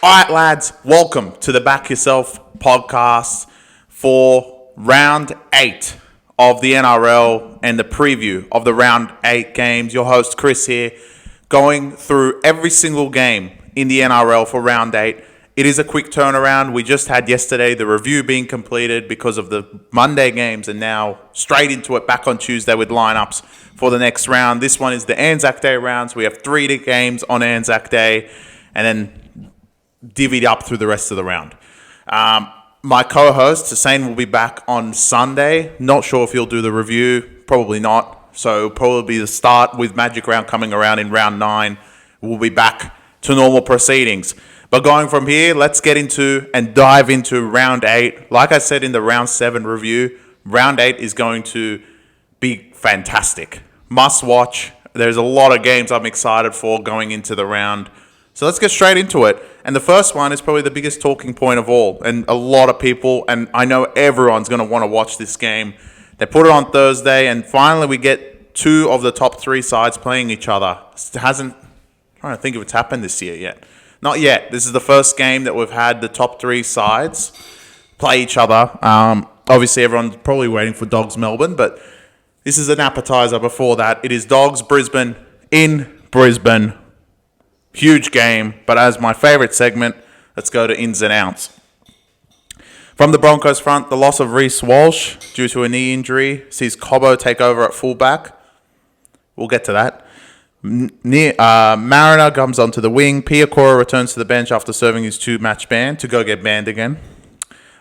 All right, lads, welcome to the Back Yourself podcast for round 8 of the NRL and the preview of the round 8 games. Your host, Chris, here, going through every single game in the NRL for round 8. It is a quick turnaround. We just had yesterday the review being completed because of the Monday games, and now straight into it back on Tuesday with lineups for the next round. This one is the ANZAC Day rounds. We have 3 games on ANZAC Day, and then divvied up through the rest of the round. My co-host, Hussein, will be back on Sunday. Not sure if he'll do the review. Probably not. So it'll probably be the start with Magic Round coming around in round 9. We'll be back to normal proceedings. But going from here, let's get into and dive into round 8. Like I said in the round 7 review, round 8 is going to be fantastic. Must watch. There's a lot of games I'm excited for going into the round. So let's get straight into it. And the first one is probably the biggest talking point of all. And a lot of people, and I know everyone's going to want to watch this game. They put it on Thursday, and finally we get 2 of the top 3 sides playing each other. I'm trying to think if it's happened this year yet. Not yet. This is the first game that we've had the top 3 sides play each other. Obviously, everyone's probably waiting for Dogs Melbourne, but this is an appetizer before that. It is Dogs Brisbane in Brisbane. Huge game, but as my favourite segment, let's go to ins and outs. From the Broncos front, the loss of Reece Walsh due to a knee injury sees Cobbo take over at fullback. We'll get to that. Mariner comes onto the wing. Piakora returns to the bench after serving his 2-match ban to go get banned again.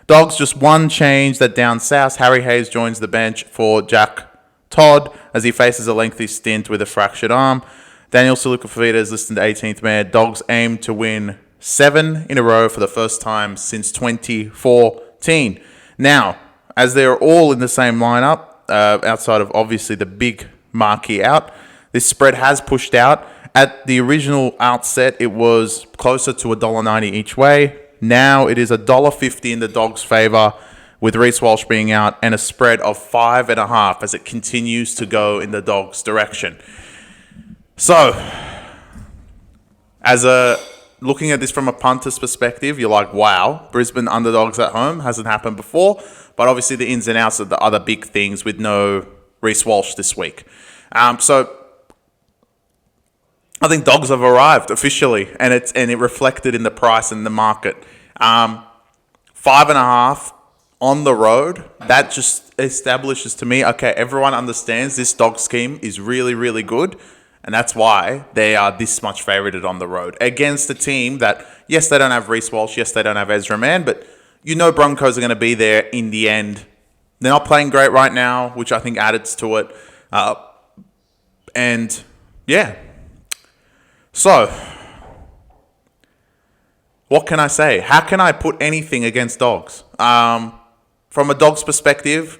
Dogs just one change that down south. Harry Hayes joins the bench for Jack Todd as he faces a lengthy stint with a fractured arm. Daniel Salukafita is listed 18th man. Dogs aim to win 7 in a row for the first time since 2014. Now, as they're all in the same lineup, outside of obviously the big marquee out, this spread has pushed out. At the original outset, it was closer to $1.90 each way. Now it is $1.50 in the Dogs' favour, with Reece Walsh being out, and a spread of 5.5 as it continues to go in the Dogs' direction. So, looking at this from a punter's perspective, you're like, wow, Brisbane underdogs at home, hasn't happened before. But obviously the ins and outs of the other big things with no Reece Walsh this week. So, I think Dogs have arrived officially, and it reflected in the price in the market. 5.5 on the road, that just establishes to me, okay, everyone understands this Dog scheme is really, really good. And that's why they are this much favoured on the road against a team that, yes, they don't have Reece Walsh, yes, they don't have Ezra Mann, but you know Broncos are going to be there in the end. They're not playing great right now, which I think added to it. And, yeah. So, what can I say? How can I put anything against Dogs? From a Dogs perspective,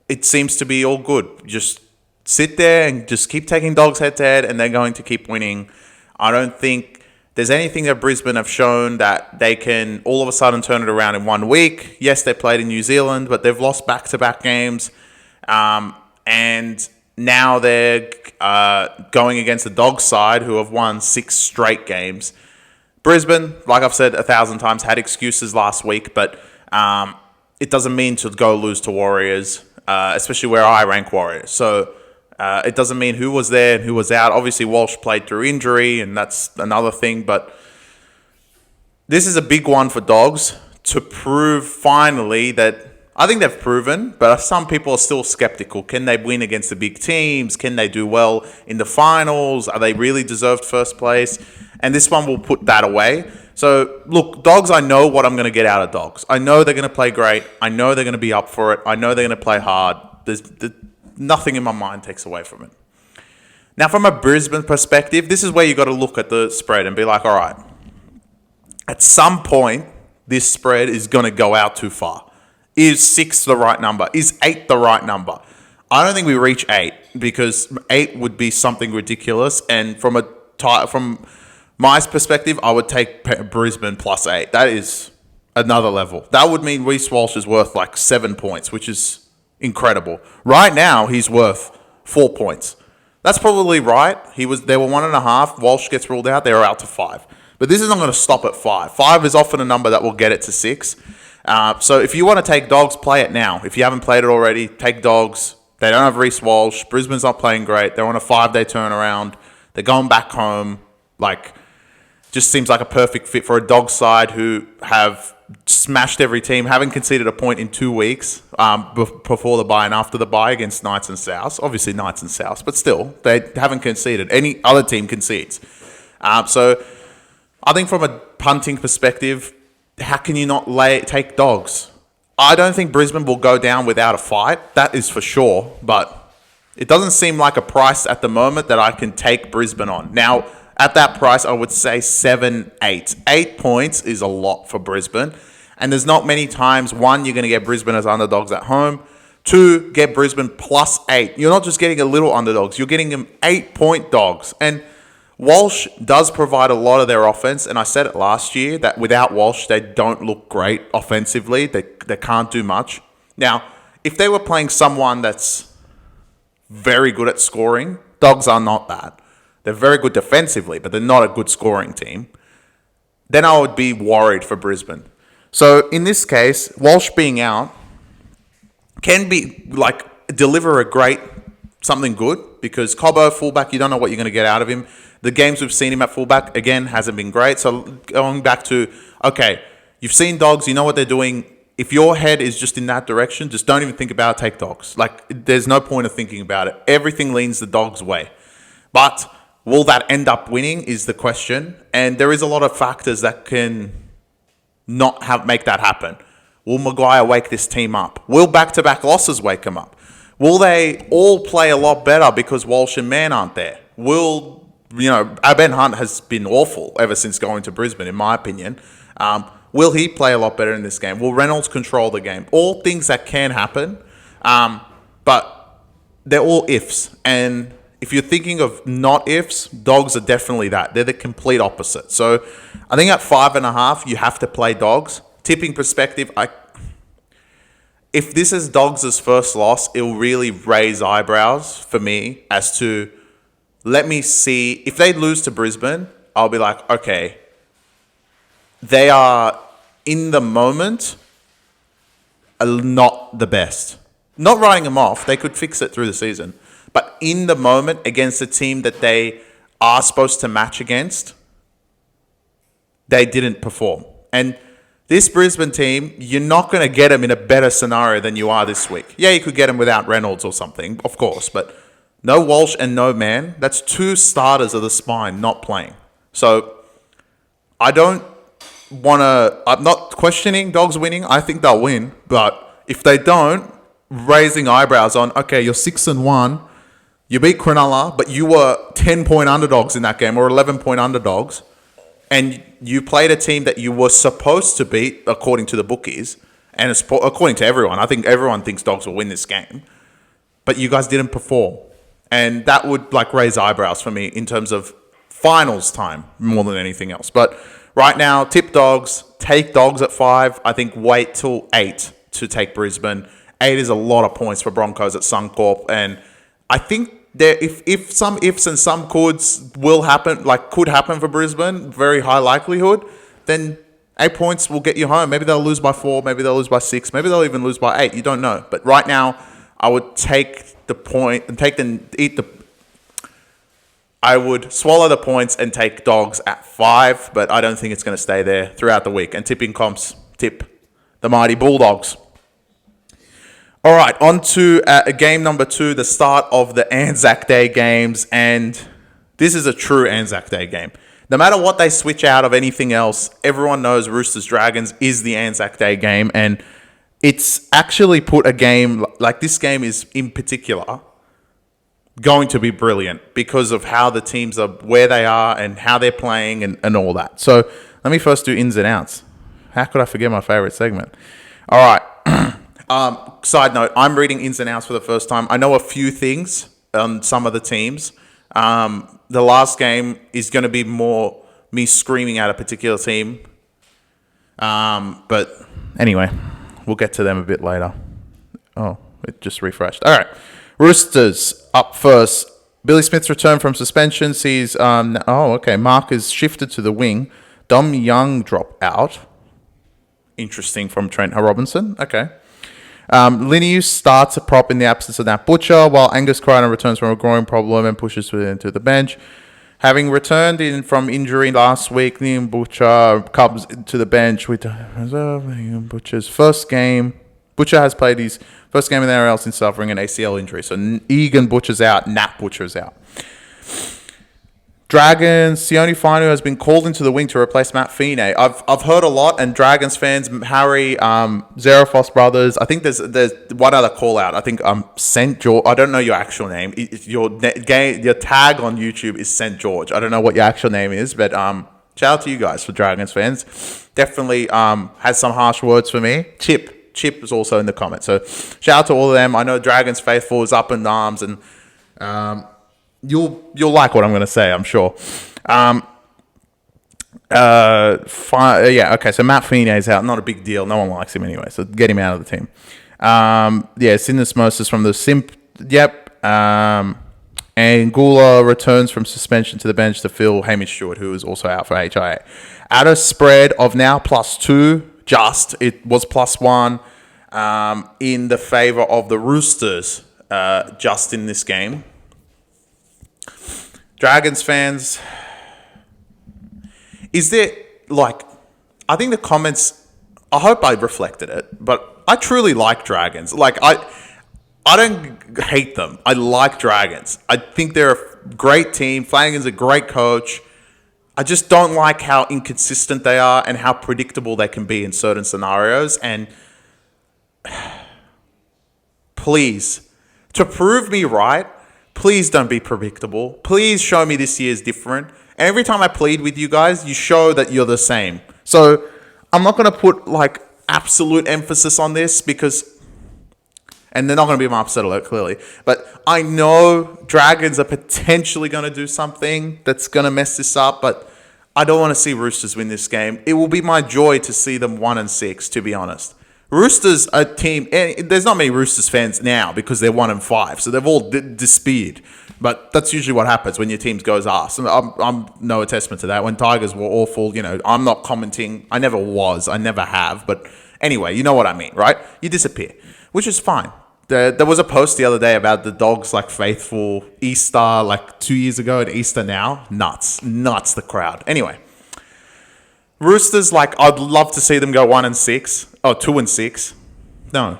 it seems to be all good. Just sit there and just keep taking Dogs head-to-head, and they're going to keep winning. I don't think there's anything that Brisbane have shown that they can all of a sudden turn it around in 1 week. Yes, they played in New Zealand, but they've lost back-to-back games. And now they're going against the Dogs side, who have won 6 straight games. Brisbane, like I've said 1,000 times, had excuses last week, but it doesn't mean to go lose to Warriors, especially where I rank Warriors. So it doesn't mean who was there and who was out. Obviously, Walsh played through injury, and that's another thing. But this is a big one for Dogs to prove finally that I think they've proven, but some people are still skeptical. Can they win against the big teams? Can they do well in the finals? Are they really deserved first place? And this one will put that away. So, look, Dogs, I know what I'm going to get out of Dogs. I know they're going to play great. I know they're going to be up for it. I know they're going to play hard. There's nothing in my mind takes away from it. Now, from a Brisbane perspective, this is where you got to look at the spread and be like, all right, at some point, this spread is going to go out too far. Is 6 the right number? Is 8 the right number? I don't think we reach 8 because 8 would be something ridiculous. And from my perspective, I would take Brisbane plus 8. That is another level. That would mean Reece Walsh is worth like 7 points, which is incredible. Right now, he's worth 4 points. That's probably right. They were 1.5. Walsh gets ruled out. They were out to 5. But this is not going to stop at 5. 5 is often a number that will get it to 6. So if you want to take Dogs, play it now. If you haven't played it already, take Dogs. They don't have Reece Walsh. Brisbane's not playing great. They're on a 5-day turnaround. They're going back home. Just seems like a perfect fit for a Dogs side who have smashed every team, haven't conceded a point in 2 weeks before the bye and after the bye against Knights and Souths. Obviously Knights and Souths, but still, they haven't conceded. Any other team concedes. So I think from a punting perspective, how can you not take Dogs? I don't think Brisbane will go down without a fight. That is for sure. But it doesn't seem like a price at the moment that I can take Brisbane on. Now, at that price, I would say 7, 8. 8 points is a lot for Brisbane. And there's not many times, one, you're going to get Brisbane as underdogs at home. 2, get Brisbane plus 8. You're not just getting a little underdogs. You're getting them 8-point dogs. And Walsh does provide a lot of their offense, and I said it last year that without Walsh, they don't look great offensively. They can't do much. Now, if they were playing someone that's very good at scoring, Dogs are not that. They're very good defensively, but they're not a good scoring team. Then I would be worried for Brisbane. So in this case, Walsh being out can be deliver a great something good, because Cobbo, fullback, you don't know what you're going to get out of him. The games we've seen him at fullback, again, hasn't been great. So going back to, okay, you've seen Dogs, you know what they're doing. If your head is just in that direction, just don't even think about it, take Dogs. There's no point of thinking about it. Everything leans the Dogs' way. But will that end up winning is the question. And there is a lot of factors that can not make that happen. Will Maguire wake this team up? Will back-to-back losses wake them up? Will they all play a lot better because Walsh and Mann aren't there? Ben Hunt has been awful ever since going to Brisbane, in my opinion. Will he play a lot better in this game? Will Reynolds control the game? All things that can happen, but they're all ifs. And if you're thinking of not ifs, Dogs are definitely that. They're the complete opposite. So I think at 5.5, you have to play Dogs. Tipping perspective, if this is Dogs' first loss, it'll really raise eyebrows for me as to, let me see. If they lose to Brisbane, I'll be like, okay, they are, in the moment, not the best. Not writing them off. They could fix it through the season. But in the moment, against a team that they are supposed to match against, they didn't perform. And this Brisbane team, you're not going to get them in a better scenario than you are this week. Yeah, you could get them without Reynolds or something, of course, but no Walsh and no Mann. That's 2 starters of the spine not playing. So I don't want to... I'm not questioning Dogs winning. I think they'll win. But if they don't, raising eyebrows on, okay, you're 6-1. You beat Cronulla, but you were 10-point underdogs in that game, or 11-point underdogs. And you played a team that you were supposed to beat, according to the bookies, and according to everyone. I think everyone thinks Dogs will win this game. But you guys didn't perform. And that would raise eyebrows for me in terms of finals time more than anything else. But right now, tip Dogs, take Dogs at 5. I think wait till 8 to take Brisbane. 8 is a lot of points for Broncos at Suncorp. And I think if some ifs and some coulds will happen, could happen for Brisbane, very high likelihood, then 8 points will get you home. Maybe they'll lose by 4, maybe they'll lose by 6, maybe they'll even lose by 8. You don't know. But right now, I would take the point and I would swallow the points and take Dogs at 5, but I don't think it's going to stay there throughout the week. And tipping comps, tip the mighty Bulldogs. All right, on to game number 2, the start of the ANZAC Day games. And this is a true ANZAC Day game. No matter what they switch out of anything else, everyone knows Roosters Dragons is the ANZAC Day game. And it's actually put a game, this game is in particular going to be brilliant because of how the teams are, where they are and how they're playing and all that. So let me first do ins and outs. How could I forget my favorite segment? All right. Side note, I'm reading ins and outs for the first time. I know a few things on some of the teams. The last game is going to be more me screaming at a particular team. But anyway, we'll get to them a bit later. Oh, it just refreshed. All right. Roosters up first. Billy Smith's return from suspension sees... Mark is shifted to the wing. Dom Young drop out. Interesting from Trent Robinson. Okay. Linneus starts a prop in the absence of Nat Butcher, while Angus Crichton returns from a groin problem and pushes into the bench. Having returned in from injury last week, Liam Butcher comes to the bench with Butcher's first game. Butcher has played his first game in the NRL since suffering an ACL injury. So Egan Butcher's out, Nat Butcher's out. Dragons, Sione Fainu has been called into the wing to replace Matt Feeney. I've heard a lot, and Dragons fans, Harry, Zerafos brothers. I think there's one other call out. I think St. George. I don't know your actual name. Your tag on YouTube is St. George. I don't know what your actual name is, but shout out to you guys for Dragons fans. Definitely has some harsh words for me. Chip is also in the comments. So shout out to all of them. I know Dragons faithful is up in arms, and You'll like what I'm going to say, I'm sure. Okay, so Matt Feeney's out. Not a big deal. No one likes him anyway, so get him out of the team. Syndesmosis from the Simp. Yep. And Gula returns from suspension to the bench to fill Hamish Stewart, who is also out for HIA. At a spread of now +2, it was +1 in the favour of the Roosters just in this game. Dragons fans, is there, I think the comments, I hope I reflected it, but I truly like Dragons. I don't hate them. I like Dragons. I think they're a great team. Flanagan's a great coach. I just don't like how inconsistent they are and how predictable they can be in certain scenarios. And please, to prove me right, please don't be predictable. Please show me this year is different. And every time I plead with you guys, you show that you're the same. So I'm not going to put absolute emphasis on this and they're not going to be my upset alert, clearly. But I know Dragons are potentially going to do something that's going to mess this up. But I don't want to see Roosters win this game. It will be my joy to see them 1-6, to be honest. Roosters are a team, and there's not many Roosters fans now because they're 1-5, so they've all disappeared. But that's usually what happens when your team goes arse. I'm no testament to that. When Tigers were awful, I'm not commenting. I never was. I never have. But anyway, you know what I mean, right? You disappear, which is fine. There was a post the other day about the Dogs faithful Easter 2 years ago and Easter now. Nuts, the crowd. Anyway. Roosters, I'd love to see them go 1-6. Oh, 2-6. No.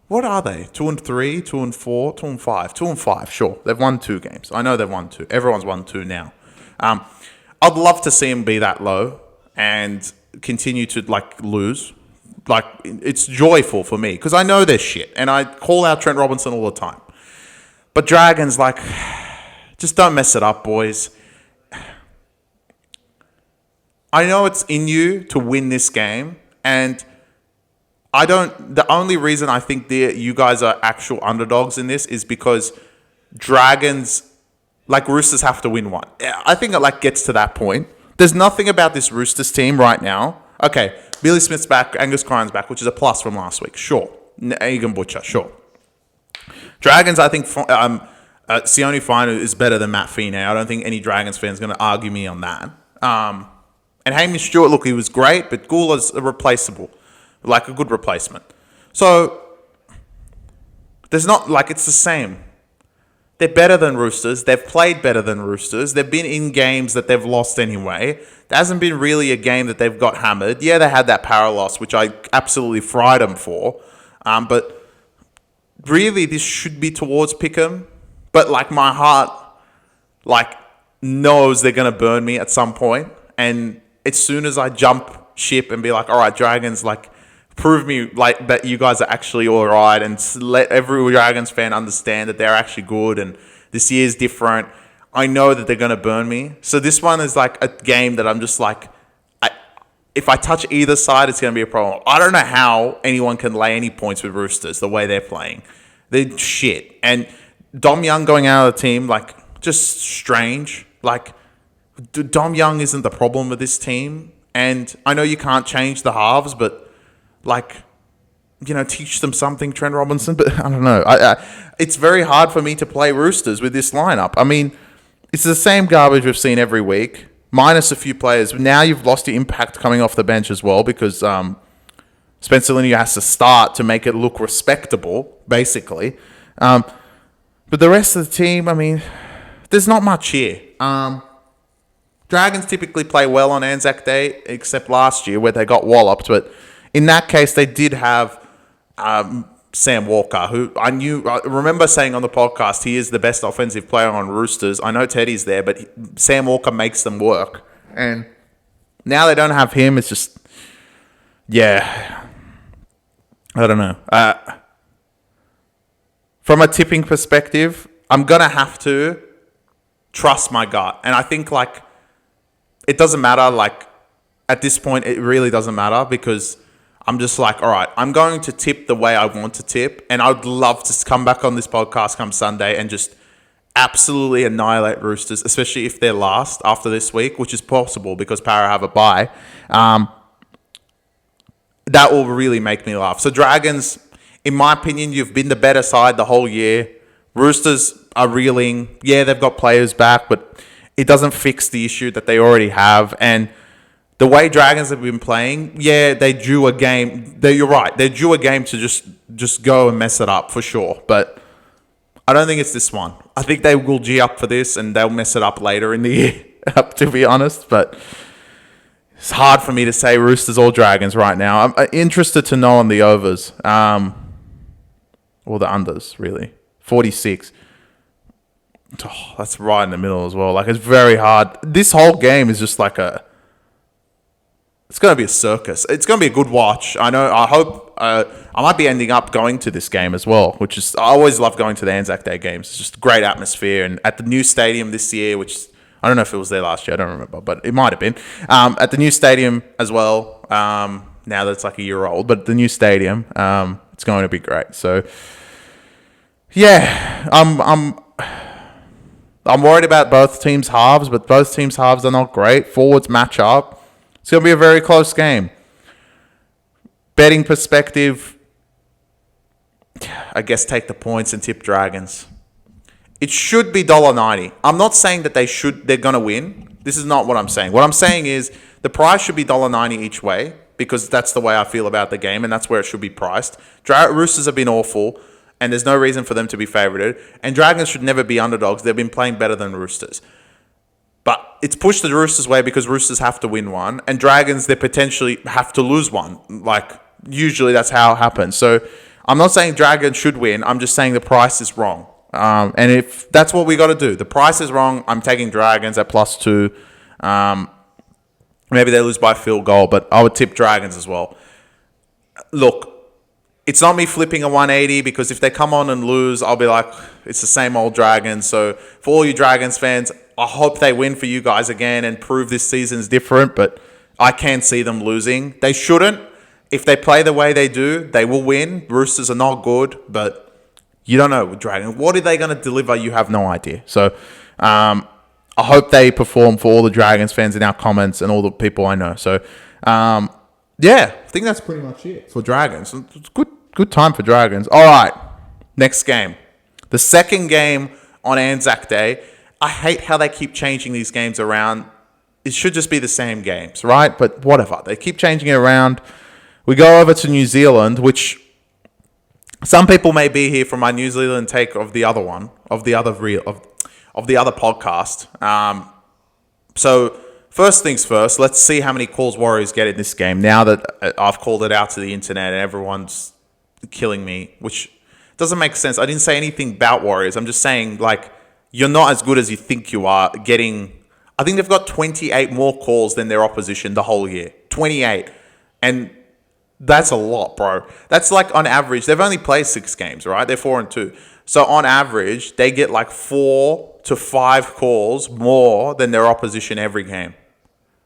What are they? 2-3, 2-4, 2-5. 2-5, sure. They've won 2 games. I know they've won 2. Everyone's won 2 now. I'd love to see them be that low and continue to, lose. It's joyful for me because I know they're shit. And I call out Trent Robinson all the time. But Dragons, just don't mess it up, boys. I know it's in you to win this game, and the only reason I think you guys are actual underdogs in this is because Dragons, Roosters, have to win one. I think it gets to that point. There's nothing about this Roosters team right now. Okay, Billy Smith's back, Angus Crichton's back, which is a plus from last week. Sure. Egan Butcher, sure. Dragons, I think Sione Fainu is better than Matt Feeney. I don't think any Dragons fan is going to argue me on that. And Hamish Stewart, look, he was great, but Gula's replaceable, a good replacement. So there's not it's the same. They're better than Roosters. They've played better than Roosters. They've been in games that they've lost anyway. There hasn't been really a game that they've got hammered. Yeah, they had that power loss, which I absolutely fried them for. But really, this should be towards Pickham. But my heart, knows they're going to burn me at some point. And as soon as I jump ship and be all right, Dragons, prove me that you guys are actually all right, and let every Dragons fan understand that they're actually good and this year's different. I know that they're going to burn me. So this one is a game that I'm just if I touch either side, it's going to be a problem. I don't know how anyone can lay any points with Roosters the way they're playing. They're shit. And Dom Young going out of the team, just strange. Dom Young isn't the problem with this team. And I know you can't change the halves, but teach them something, Trent Robinson. But I don't know. It's very hard for me to play Roosters with this lineup. I mean, it's the same garbage we've seen every week. minus a few players. Now you've lost your impact coming off the bench as well because Spencer Linier has to start to make it look respectable, basically. But the rest of the team, I mean, there's not much here. Dragons typically play well on Anzac Day, except last year where they got walloped. But in that case, they did have Sam Walker, who I remember saying on the podcast, he is the best offensive player on Roosters. I know Teddy's there, but Sam Walker makes them work. And now they don't have him. It's just, yeah, I don't know. From a tipping perspective, I'm going to have to trust my gut. And I think, like, it doesn't matter. Like, at this point, it really doesn't matter because I'm just like, all right, I'm going to tip the way I want to tip. And I'd love to come back on this podcast come Sunday and just absolutely annihilate Roosters, especially if they're last after this week, which is possible because Para have a bye. That will really make me laugh. So Dragons, in my opinion, you've been the better side the whole year. Roosters are reeling. Yeah, they've got players back, but it doesn't fix the issue that they already have. And the way Dragons have been playing, yeah, they drew a game. You're right. They drew a game to just go and mess it up for sure. But I don't think it's this one. I think they will G up for this and they'll mess it up later in the year, to be honest. But it's hard for me to say Roosters or Dragons right now. I'm interested to know on the overs. Or the unders, really. 46. Oh, that's right in the middle as well. Like, it's very hard. This whole game is just like it's going to be a circus. It's going to be a good watch. I know. I hope I might be ending up going to this game as well, which is, I always love going to the Anzac Day games. It's just a great atmosphere. And at the new stadium this year, which I don't know if it was there last year. I don't remember, but it might have been. At the new stadium as well, now that it's like a year old, but the new stadium, it's going to be great. So, yeah, I'm worried about both teams' halves, but both teams' halves are not great. Forwards match up. It's going to be a very close game. Betting perspective, I guess take the points and tip Dragons. It should be $1.90. I'm not saying that they're going to win. This is not what I'm saying. What I'm saying is the price should be $1.90 each way because that's the way I feel about the game and that's where it should be priced. Roosters have been awful and there's no reason for them to be favoured. And Dragons should never be underdogs. They've been playing better than Roosters. But it's pushed the Roosters' way because Roosters have to win one. And Dragons, they potentially have to lose one. Like, usually that's how it happens. So I'm not saying Dragons should win. I'm just saying the price is wrong. And if that's what we got to do, the price is wrong. I'm taking Dragons at +2. Maybe they lose by field goal, but I would tip Dragons as well. Look, it's not me flipping a 180 because if they come on and lose, I'll be like, it's the same old Dragons. So for all you Dragons fans, I hope they win for you guys again and prove this season's different, but I can't see them losing. They shouldn't. If they play the way they do, they will win. Roosters are not good, but you don't know with Dragons. What are they going to deliver? You have no idea. So I hope they perform for all the Dragons fans in our comments and all the people I know. So, yeah, I think that's pretty much it for Dragons. It's good time for Dragons. All right, next game. The second game on Anzac Day. I hate how they keep changing these games around. It should just be the same games, right? But whatever. They keep changing it around. We go over to New Zealand, which some people may be here from my New Zealand take of the other one, of the other podcast. So first things first, let's see how many calls Warriors get in this game. Now that I've called it out to the internet and everyone's killing me, which doesn't make sense. I didn't say anything about Warriors. I'm just saying, like, you're not as good as you think you are. I think they've got 28 more calls than their opposition the whole year. 28. And that's a lot, bro. That's like on average. They've only played 6 games, right? They're 4-2. So on average, they get like 4 to 5 calls more than their opposition every game.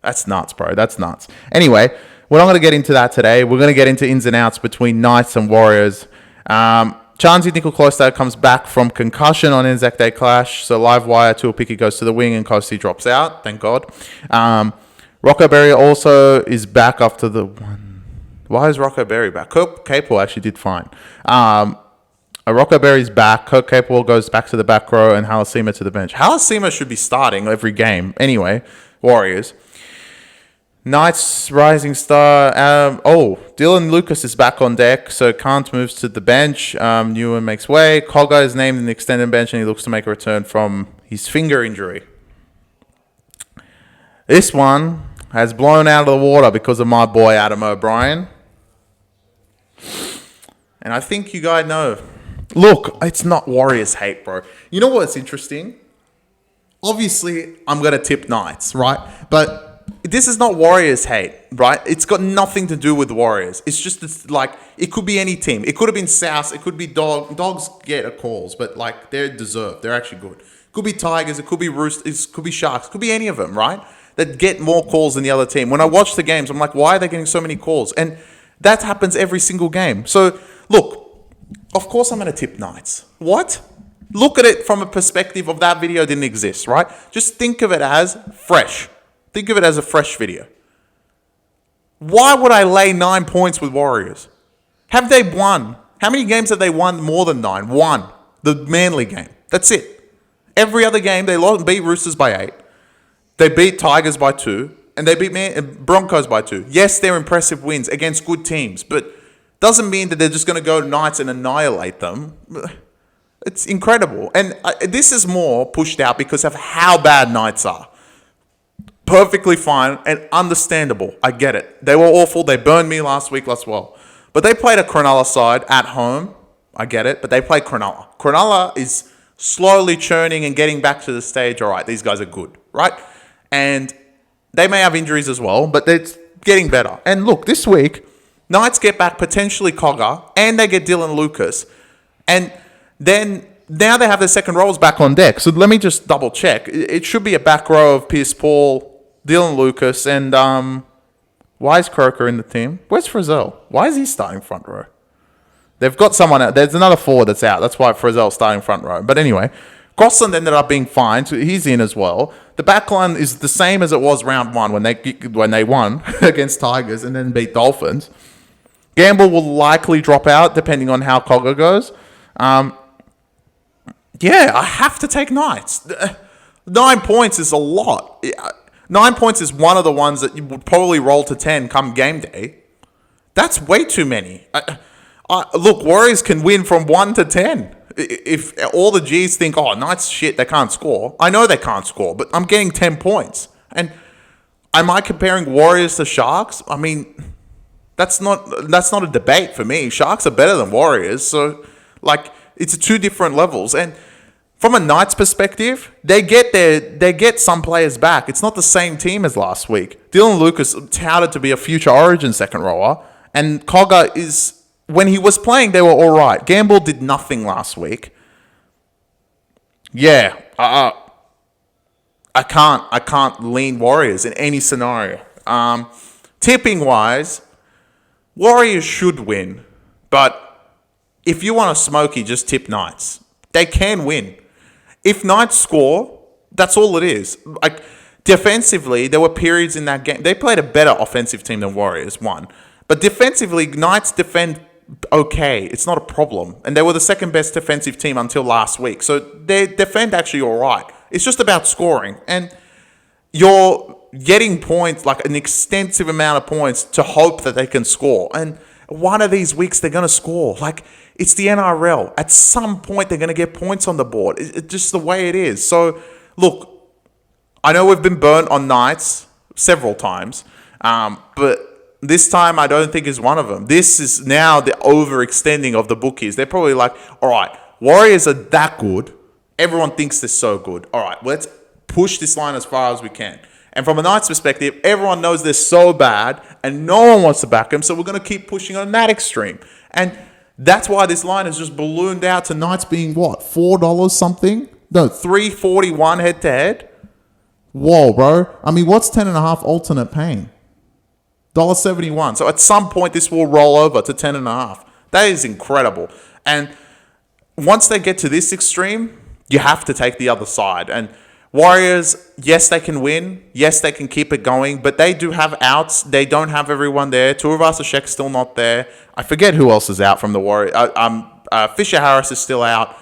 That's nuts, bro. That's nuts. Anyway, we're not going to get into that today. We're going to get into ins and outs between Knights and Warriors. Charnzi Nickel-Clostad comes back from concussion on Anzac Day clash. So live wire, Tuapiki goes to the wing and Kosi drops out. Thank God. Rocco Berry also is back after the one. Why is Rocco Berry back? Kirk Capewell actually did fine. Rocco Berry's back. Kirk Capewell goes back to the back row and Halasima to the bench. Halasima should be starting every game. Anyway, Warriors. Knights rising star. Dylan Lucas is back on deck, so Kant moves to the bench. Newen makes way. Cogger is named in the extended bench, and he looks to make a return from his finger injury. This one has blown out of the water because of my boy Adam O'Brien. And I think you guys know. Look, it's not Warriors hate, bro. You know what's interesting? Obviously, I'm going to tip Knights, right? But this is not Warriors hate, right? It's got nothing to do with the Warriors. It's just it could be any team. It could have been South. It could be Dogs. Dogs get a calls, but they're deserved. They're actually good. It could be Tigers. It could be Roosters. It could be Sharks. It could be any of them, right? That get more calls than the other team. When I watch the games, I'm like, why are they getting so many calls? And that happens every single game. So, look, of course I'm going to tip Knights. What? Look at it from a perspective of that video didn't exist, right? Just think of it as fresh. Think of it as a fresh video. Why would I lay 9 points with Warriors? Have they won? How many games have they won more than 9? One. The Manly game. That's it. Every other game, they beat Roosters by 8. They beat Tigers by 2. And they beat Broncos by 2. Yes, they're impressive wins against good teams. But doesn't mean that they're just going to go to Knights and annihilate them. It's incredible. And this is more pushed out because of how bad Knights are. Perfectly fine and understandable. I get it. They were awful. They burned me last week as well. But they played a Cronulla side at home. I get it. But they played Cronulla. Cronulla is slowly churning and getting back to the stage. All right, these guys are good, right? And they may have injuries as well, but it's getting better. And look, this week, Knights get back potentially Cogger and they get Dylan Lucas. And then now they have their second rows back on deck. So let me just double check. It should be a back row of Pierce Paul, Dylan Lucas, and why is Croker in the team? Where's Frizzell? Why is he starting front row? They've got someone out. There's another forward that's out. That's why Frizzell's starting front row. But anyway, Crossland ended up being fine, so he's in as well. The back line is the same as it was round 1 when they won against Tigers and then beat Dolphins. Gamble will likely drop out depending on how Cogger goes. Yeah, I have to take Knights. 9 points is a lot. 9 points is one of the ones that you would probably roll to 10 come game day. That's way too many. Look, Warriors can win from 1 to 10. If all the G's think, oh, Knights shit, they can't score. I know they can't score, but I'm getting 10 points. And am I comparing Warriors to Sharks? I mean, that's not a debate for me. Sharks are better than Warriors. So, it's 2 different levels. And from a Knights perspective, they get some players back. It's not the same team as last week. Dylan Lucas touted to be a future Origin second rower, and Cogger is, when he was playing, they were all right. Gamble did nothing last week. Yeah, I can't lean Warriors in any scenario. Tipping wise, Warriors should win, but if you want a smoky, just tip Knights. They can win. If Knights score, that's all it is. Defensively, there were periods in that game. They played a better offensive team than Warriors, one. But defensively, Knights defend okay. It's not a problem. And they were the second best defensive team until last week. So they defend actually all right. It's just about scoring. And you're getting points, an extensive amount of points to hope that they can score. And one of these weeks, they're going to score. It's the NRL. At some point, they're going to get points on the board. It's just the way it is. So, look, I know we've been burnt on Knights several times, but this time I don't think is one of them. This is now the overextending of the bookies. They're probably like, all right, Warriors are that good. Everyone thinks they're so good. All right, let's push this line as far as we can. And from a Knights perspective, everyone knows they're so bad and no one wants to back them, so we're going to keep pushing on that extreme. And that's why this line has just ballooned out to Knights being what? $4 something? No, $3.41 head to head. Whoa, bro. I mean, what's 10.5 alternate paying? $1.71. So at some point, this will roll over to 10.5. That is incredible. And once they get to this extreme, you have to take the other side. And Warriors, yes, they can win. Yes, they can keep it going. But they do have outs. They don't have everyone there. Tuivasa-Sheck's still not there. I forget who else is out from the Warriors. Fisher Harris is still out.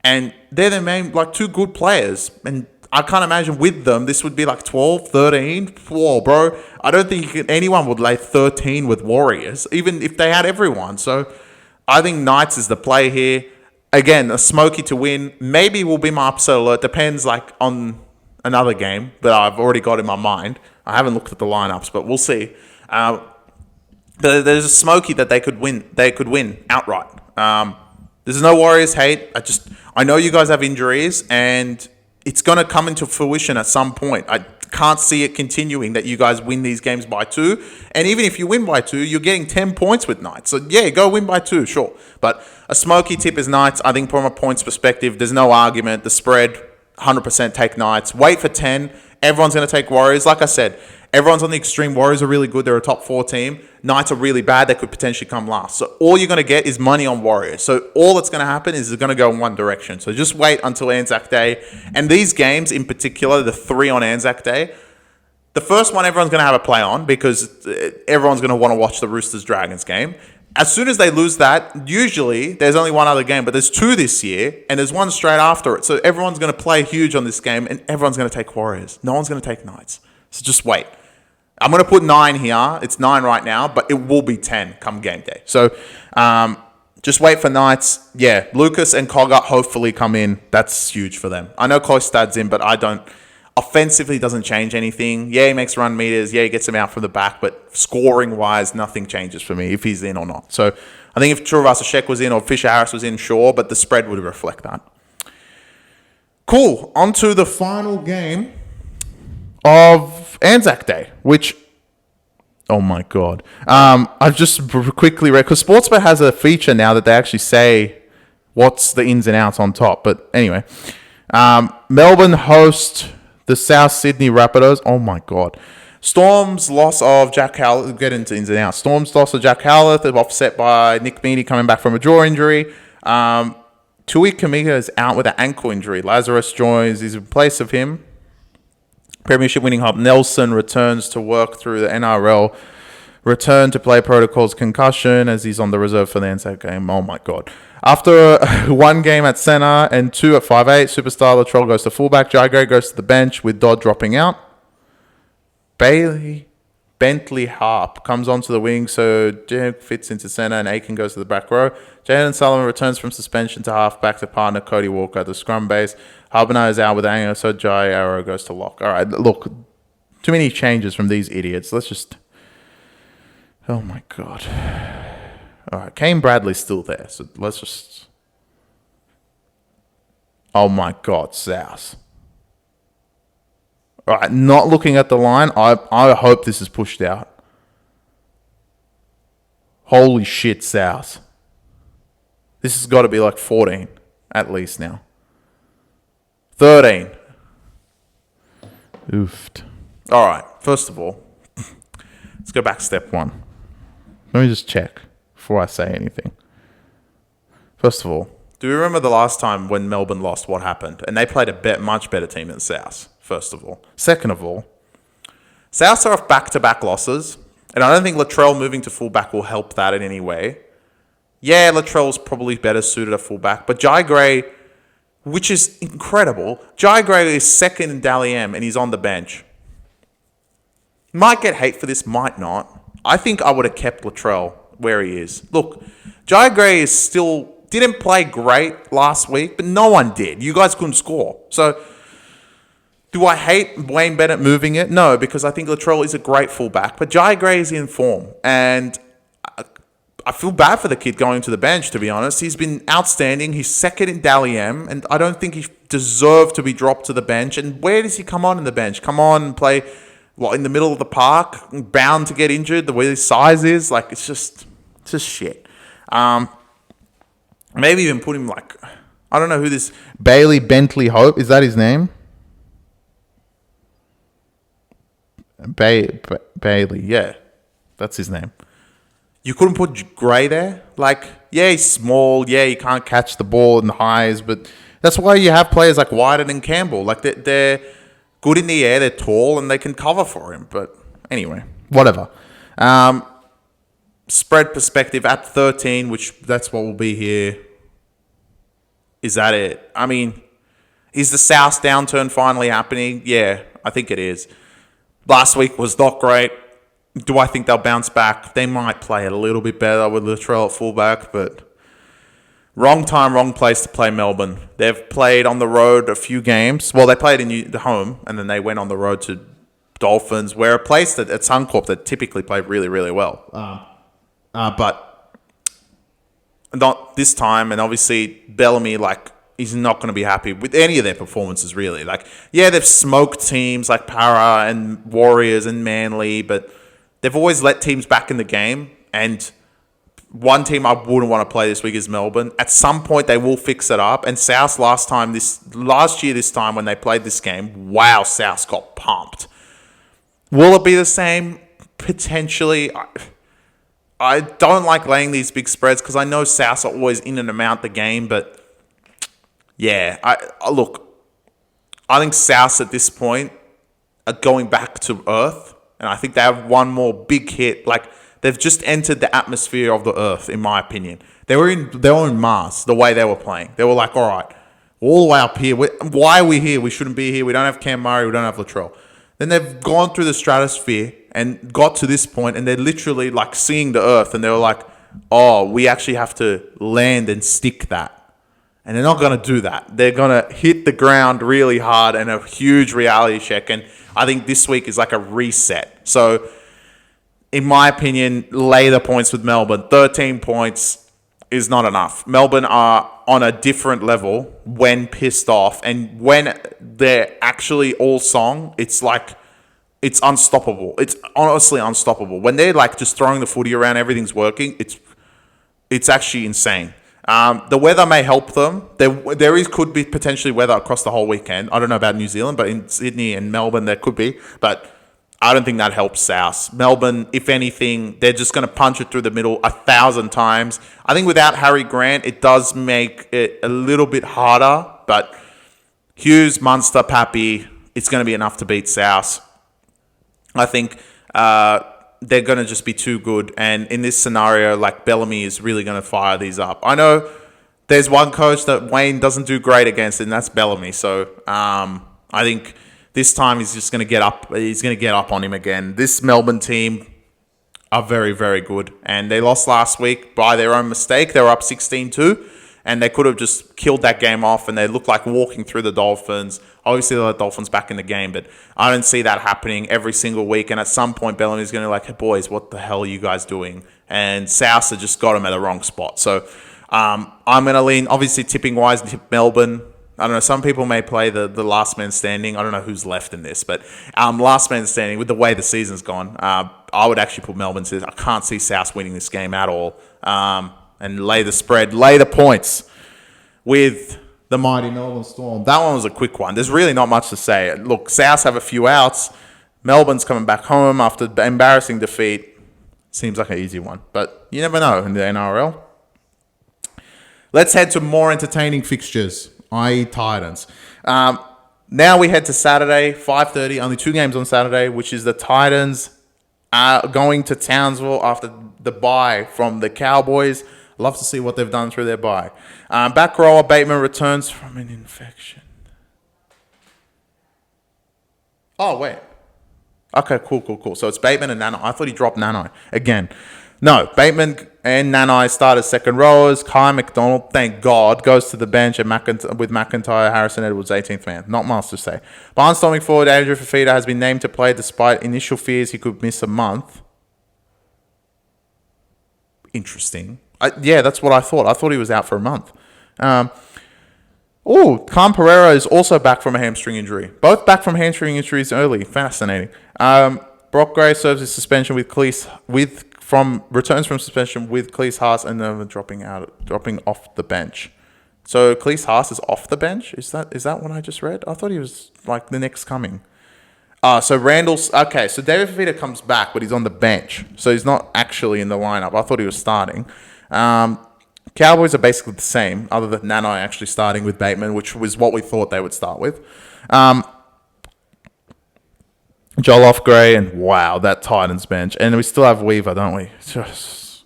And they're the main, 2 good players. And I can't imagine with them, this would be like 12, 13. Whoa, bro. I don't think anyone would lay 13 with Warriors, even if they had everyone. So I think Knights is the play here. Again, a smoky to win. Maybe will be my upset alert. Depends like on another game that I've already got in my mind. I haven't looked at the lineups, but we'll see. But there's a smoky that they could win. They could win outright. There's no Warriors hate. I know you guys have injuries, and it's going to come into fruition at some point. I can't see it continuing that you guys win these games by 2. And even if you win by 2, you're getting 10 points with Knights. So, yeah, go win by 2, sure. But a smoky tip is Knights. I think from a points perspective, there's no argument. The spread, 100% take Knights. Wait for 10. Everyone's going to take Warriors. Like I said, everyone's on the extreme. Warriors are really good. They're a top 4 team. Knights are really bad. They could potentially come last. So all you're going to get is money on Warriors. So all that's going to happen is it's going to go in one direction. So just wait until ANZAC Day. And these games in particular, the 3 on ANZAC Day, the first one everyone's going to have a play on because everyone's going to want to watch the Roosters-Dragons game. As soon as they lose that, usually there's only one other game, but there's 2 this year, and there's one straight after it. So everyone's going to play huge on this game, and everyone's going to take Warriors. No one's going to take Knights. So just wait. I'm going to put 9 here. It's 9 right now, but it will be 10 come game day. So just wait for Knights. Yeah, Lucas and Cogger hopefully come in. That's huge for them. I know Klostad's in, but I don't. Offensively doesn't change anything. Yeah, he makes run meters. Yeah, he gets them out from the back, but scoring-wise, nothing changes for me if he's in or not. So I think if Tuivasa-Sheck was in or Fisher-Harris was in, sure, but the spread would reflect that. Cool. On to the final game of ANZAC Day, which, oh my God. I've just quickly read, because Sportsbet has a feature now that they actually say what's the ins and outs on top. But anyway, Melbourne host the South Sydney Rabbitohs. Oh my God. Storm's loss of Jack Howlett. We'll get into ins and outs. Storm's loss of Jack Howlett, offset by Nick Meaney coming back from a jaw injury. Tui Kamiga is out with an ankle injury. Lazarus joins. He's in place of him. Premiership winning Hub Nelson returns to work through the NRL return to play protocols concussion as he's on the reserve for the ANZAC game. Oh my God. After 1 game at centre and 2 at 5'8", superstar Latrell goes to fullback. Jai Gray goes to the bench with Dodd dropping out. Bentley Harp comes onto the wing, so Jack fits into centre and Aiken goes to the back row. Jayden Sullivan returns from suspension to half back to partner Cody Walker at the scrum base. Harbiner is out with anger, so Jai Arrow goes to lock. All right, look, too many changes from these idiots. Let's just... Oh my God. All right, Kane Bradley's still there, so let's just... Oh my God, South. All right, not looking at the line. I hope this is pushed out. Holy shit, South. This has got to be like 14 at least now. 13. Oofed. All right, first of all, let's go back step 1. Let me just check before I say anything. First of all, do you remember the last time when Melbourne lost, what happened? And they played a much better team than South, first of all. Second of all, South are off back-to-back losses, and I don't think Latrell moving to fullback will help that in any way. Yeah, Latrell's probably better suited at fullback, but Jai Gray, which is incredible, Jai Gray is second in Dally M, and he's on the bench. Might get hate for this, might not. I think I would have kept Latrell where he is. Look, Jai Gray is still... didn't play great last week, but no one did. You guys couldn't score. So, do I hate Wayne Bennett moving it? No, because I think Latrell is a great fullback. But Jai Gray is in form. And I feel bad for the kid going to the bench, to be honest. He's been outstanding. He's second in Dally M. And I don't think he deserved to be dropped to the bench. And where does he come on in the bench? Come on and play in the middle of the park? Bound to get injured the way his size is? Like, it's just shit. Maybe even put him I don't know who this... Bailey Bentley Hope, is that his name? Bailey, yeah. That's his name. You couldn't put Gray there? Yeah, he's small. Yeah, he can't catch the ball in the highs, but that's why you have players like Whiten and Campbell. They're good in the air, they're tall, and they can cover for him. But anyway, whatever. Spread perspective at 13, which that's what will be here. Is that it? I mean, Is the South downturn finally happening? Yeah, I think it is. Last week was not great. Do I think they'll bounce back? They might play it a little bit better with Latrell at fullback, but wrong time, wrong place to play Melbourne. They've played on the road a few games. Well, they played in the home, and then they went on the road to Dolphins, where a place at Suncorp that typically play really, really well. But not this time, and obviously Bellamy, he's not going to be happy with any of their performances, really. They've smoked teams like Para and Warriors and Manly, but they've always let teams back in the game, and one team I wouldn't want to play this week is Melbourne. At some point, they will fix it up. And South last year this time when they played this game, wow, South got pumped. Will it be the same? Potentially. I don't like laying these big spreads because I know South are always in and out the game, but yeah, I think South at this point are going back to earth, and I think they have one more big hit. They've just entered the atmosphere of the earth, in my opinion. They were in Mars, the way they were playing. They were like, all right, all the way up here. Why are we here? We shouldn't be here. We don't have Cam Murray. We don't have Latrell. Then they've gone through the stratosphere and got to this point, and they're literally seeing the earth, and they were like, oh, we actually have to land and stick that. And they're not going to do that. They're going to hit the ground really hard and a huge reality check. And I think this week is like a reset. So, in my opinion, lay the points with Melbourne. 13 points is not enough. Melbourne are on a different level when pissed off. And when they're actually all song, it's unstoppable. It's honestly unstoppable. When they're just throwing the footy around, everything's working, it's actually insane. The weather may help them. Could be potentially weather across the whole weekend. I don't know about New Zealand, but in Sydney and Melbourne there could be. But I don't think that helps South. Melbourne, if anything, they're just going to punch it through the middle 1,000 times. I think without Harry Grant, it does make it a little bit harder. But Hughes, Munster, Pappy, it's going to be enough to beat South. I think they're going to just be too good. And in this scenario, Bellamy is really going to fire these up. I know there's one coach that Wayne doesn't do great against, and that's Bellamy. So I think this time he's just going to get up. He's going to get up on him again. This Melbourne team are very, very good. And they lost last week by their own mistake. They were up 16-2. And they could have just killed that game off, and they looked like walking through the Dolphins. Obviously, they'll let Dolphins back in the game, but I don't see that happening every single week. And at some point, Bellamy's going to hey, boys, what the hell are you guys doing? And South have just got him at the wrong spot. So I'm going to lean, obviously, tipping-wise, tip Melbourne. I don't know, some people may play the last man standing. I don't know who's left in this, but last man standing, with the way the season's gone, I would actually put Melbourne to this. I can't see South winning this game at all. And lay the spread, lay the points with the mighty Melbourne Storm. That one was a quick one. There's really not much to say. Look, South have a few outs. Melbourne's coming back home after the embarrassing defeat. Seems like an easy one, but you never know in the NRL. Let's head to more entertaining fixtures, i.e. Titans. Now we head to Saturday, 5:30. Only 2 games on Saturday, which is the Titans going to Townsville after the bye from the Cowboys. Love to see what they've done through their bye. Back rower Bateman returns from an infection. Oh, wait. Okay, cool. So it's Bateman and Nanai. I thought he dropped Nanai again. No, Bateman and Nanai started second rowers. Kai McDonald, thank God, goes to the bench and with McIntyre, Harrison Edwards, 18th man. Not much to say. Barnstorming forward Andrew Fafita has been named to play despite initial fears he could miss a month. Interesting. Yeah, that's what I thought. I thought he was out for a month. Cam Pereira is also back from a hamstring injury. Both back from hamstring injuries early. Fascinating. Brock Gray serves his suspension returns from suspension with Cleese Haas and then dropping off the bench. So Cleese Haas is off the bench. Is that what I just read? I thought he was the next coming. So Randall's okay. So David Fafita comes back, but he's on the bench, so he's not actually in the lineup. I thought he was starting. Cowboys are basically the same, other than Nanai actually starting with Bateman, which was what we thought they would start with. Jolloff, Gray, and wow, that Titans bench. And we still have Weaver, don't we? Just...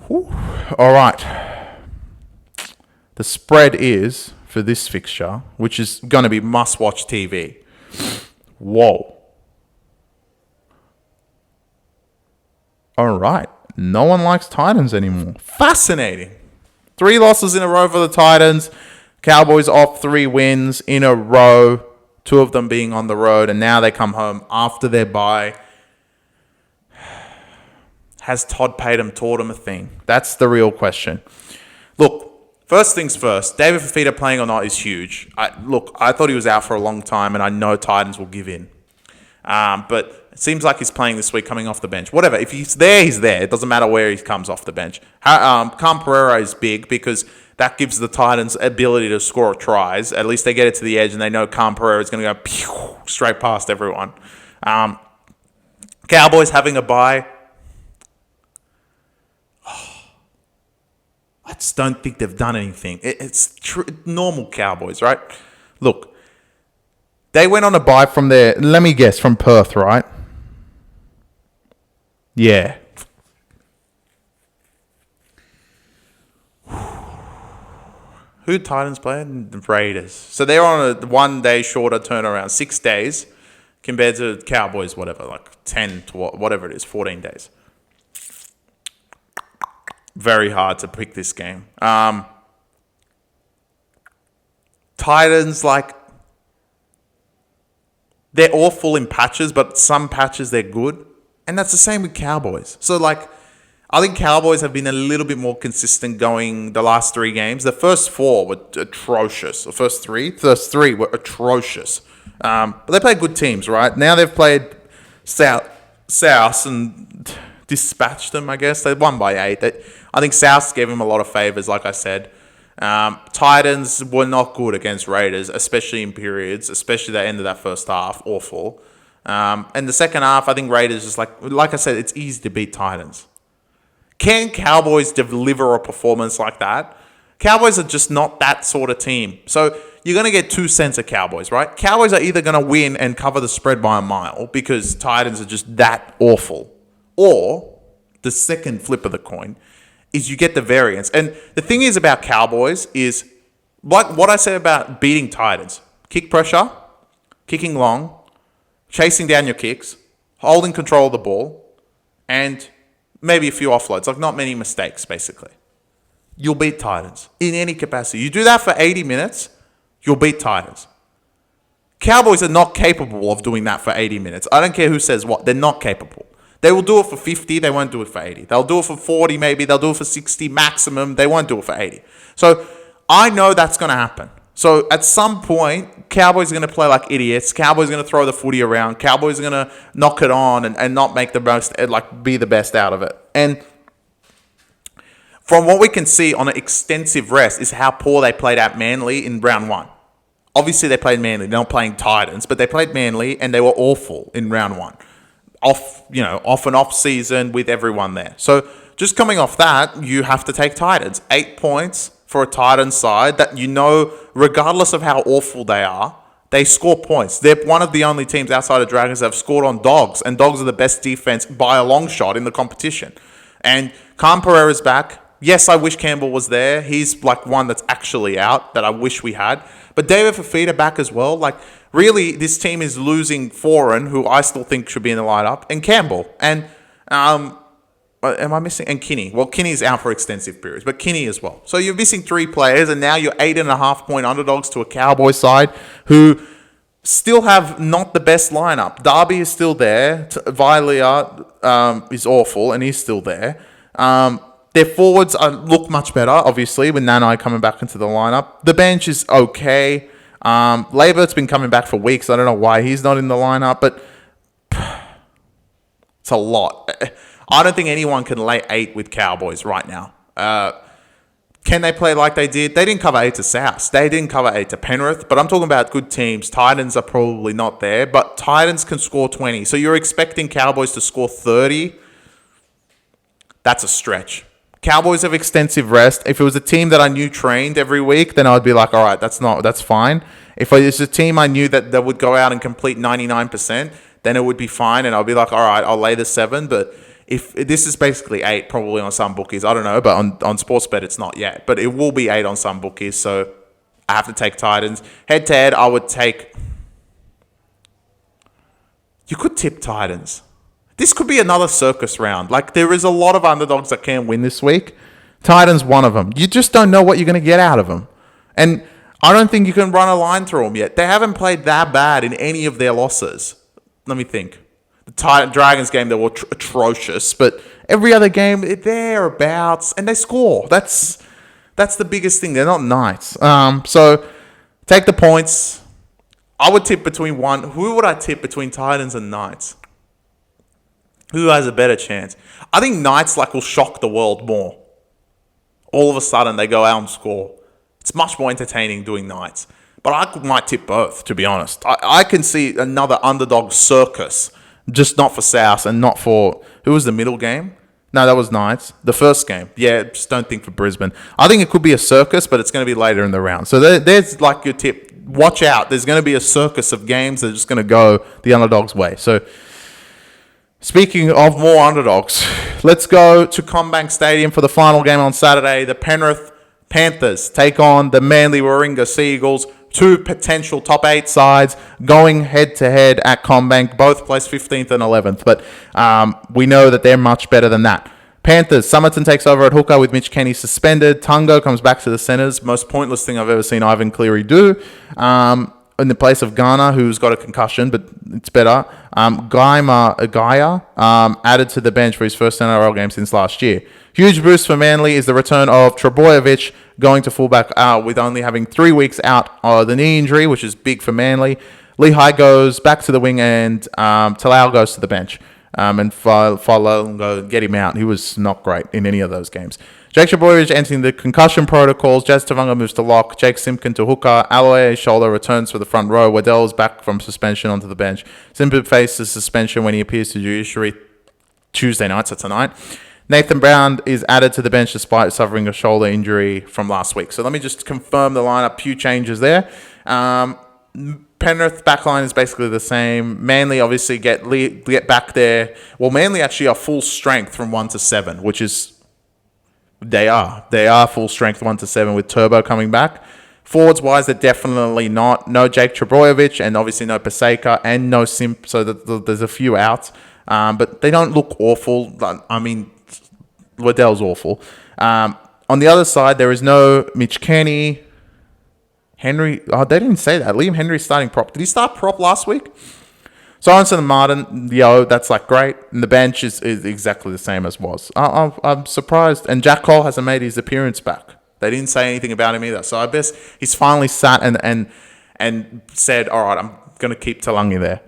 Whew. All right. The spread is for this fixture, which is going to be must-watch TV. Whoa. All right. No one likes Titans anymore. Fascinating. 3 losses in a row for the Titans. Cowboys off 3 wins in a row. 2 of them being on the road. And now they come home after their bye. Has Todd Payton taught them a thing? That's the real question. Look, first things first. David Fifita playing or not is huge. I thought he was out for a long time, and I know Titans will give in. But it seems like he's playing this week coming off the bench. Whatever. If he's there, he's there. It doesn't matter where he comes off the bench. Canberra is big because that gives the Titans ability to score tries. At least they get it to the edge and they know Canberra is going to go pew, straight past everyone. Cowboys having a bye. I just don't think they've done anything. It's normal Cowboys, right? Look, they went on a bye from let me guess, from Perth, right? Yeah. Who did Titans play? The Raiders. So they're on a 1 day shorter turnaround, 6 days, compared to Cowboys, whatever, like 10 to whatever it is, 14 days. Very hard to pick this game. Titans, they're awful in patches, but some patches they're good. And that's the same with Cowboys. So, I think Cowboys have been a little bit more consistent going the last 3 games. The first 4 were atrocious. The first three were atrocious. But they played good teams, right? Now they've played South and dispatched them, I guess. They won by 8. I think South gave them a lot of favours, like I said. Titans were not good against Raiders, especially in periods, especially the end of that first half. Awful. And the second half, I think Raiders just like I said, it's easy to beat Titans. Can Cowboys deliver a performance like that? Cowboys are just not that sort of team. So you're going to get 2 cents of Cowboys, right? Cowboys are either going to win and cover the spread by a mile because Titans are just that awful. Or the second flip of the coin is you get the variance. And the thing is about Cowboys is, like what I said about beating Titans, kick pressure, kicking long, chasing down your kicks, holding control of the ball, and maybe a few offloads. Not many mistakes, basically. You'll beat Titans in any capacity. You do that for 80 minutes, you'll beat Titans. Cowboys are not capable of doing that for 80 minutes. I don't care who says what. They're not capable. They will do it for 50. They won't do it for 80. They'll do it for 40 maybe. They'll do it for 60 maximum. They won't do it for 80. So I know that's going to happen. So at some point, Cowboys are going to play like idiots. Cowboys are going to throw the footy around. Cowboys are going to knock it on and not make the most, be the best out of it. And from what we can see on an extensive rest is how poor they played at Manly in round 1. Obviously, they played Manly. They're not playing Titans, but they played Manly and they were awful in round 1. Off and off season with everyone there. So just coming off that, you have to take Titans. 8 points for a Titans side that regardless of how awful they are, they score points. They're one of the only teams outside of Dragons that have scored on Dogs, and Dogs are the best defense by a long shot in the competition. And Canberra is back. Yes, I wish Campbell was there. He's one that's actually out that I wish we had. But David Fifita back as well. Really, this team is losing Foran, who I still think should be in the lineup, and Campbell. And am I missing? And Kinney. Well, Kinney's out for extensive periods, but Kinney as well. So you're missing 3 players, and now you're 8.5-point underdogs to a Cowboy side who still have not the best lineup. Darby is still there. Vilea is awful, and he's still there. Their forwards look much better, obviously, with Nanai coming back into the lineup. The bench is okay. Labor's been coming back for weeks. I don't know why he's not in the lineup, but it's a lot. I don't think anyone can lay 8 with Cowboys right now. Can they play like they did? They didn't cover 8 to South. They didn't cover 8 to Penrith, but I'm talking about good teams. Titans are probably not there, but Titans can score 20. So you're expecting Cowboys to score 30? That's a stretch. Cowboys have extensive rest. If it was a team that I knew trained every week, then I'd be like, all right, that's fine. If it was a team I knew that would go out and complete 99%, then it would be fine, and I'll be like, all right, I'll lay the 7. But if this is basically 8, probably on some bookies, I don't know, but on Sportsbet it's not yet. But it will be 8 on some bookies, so I have to take Titans. Head-to-head, I would take... You could tip Titans. This could be another circus round. Like, there is a lot of underdogs that can win this week. Titans, one of them. You just don't know what you're going to get out of them. And I don't think you can run a line through them yet. They haven't played that bad in any of their losses. Let me think. The Dragons game, they were atrocious. But every other game, they're thereabouts. And they score. That's the biggest thing. They're not Knights. So, take the points. I would tip between one. Who would I tip between Titans and Knights? Who has a better chance? I think Knights will shock the world more. All of a sudden, they go out and score. It's much more entertaining doing Knights. But I might tip both, to be honest. I can see another underdog circus. Just not for South and not for... Who was the middle game? No, that was Knights. The first game. Yeah, just don't think for Brisbane. I think it could be a circus, but it's going to be later in the round. So there's your tip. Watch out. There's going to be a circus of games that are just going to go the underdog's way. So, speaking of more underdogs, let's go to CommBank Stadium for the final game on Saturday. The Penrith Panthers take on the Manly Warringah Sea Eagles. Two potential top 8 sides going head-to-head at CommBank. Both placed 15th and 11th, but we know that they're much better than that. Panthers, Summerton takes over at hooker with Mitch Kenny suspended. Tungo comes back to the centres. Most pointless thing I've ever seen Ivan Cleary do. In the place of Garner, who's got a concussion, but it's better. Gaia added to the bench for his first NRL game since last year. Huge boost for Manly is the return of Trebojevic going to fullback with only having 3 weeks out of the knee injury, which is big for Manly. Lehigh goes back to the wing and Talau goes to the bench. And Follow get him out. He was not great in any of those games. Jake Trebojevic entering the concussion protocols. Jazz Tavanga moves to lock. Jake Simpkin to hooker. Alloy shoulder returns for the front row. Waddell's back from suspension onto the bench. Simpkin faces suspension when he appears to judiciary Tuesday night, so tonight. Nathan Brown is added to the bench despite suffering a shoulder injury from last week. So let me just confirm the lineup. Few changes there. Penrith backline is basically the same. Manly obviously get back there. Well, Manly actually are full strength from 1 to 7, which is... They are full strength 1 to 7 with Turbo coming back. Forwards wise, they're definitely not. No Jake Trebojevic and obviously no Paseka and no Simp. So there's a few outs. But they don't look awful. I mean, Waddell's awful. On the other side, there is no Mitch Kenny. Henry, they didn't say that. Liam Henry's starting prop. Did he start prop last week? Sorensen and Martin, that's great. And the bench is exactly the same as was. I'm surprised. And Jack Cole hasn't made his appearance back. They didn't say anything about him either. So I guess he's finally sat and said, all right, I'm going to keep Talangi there.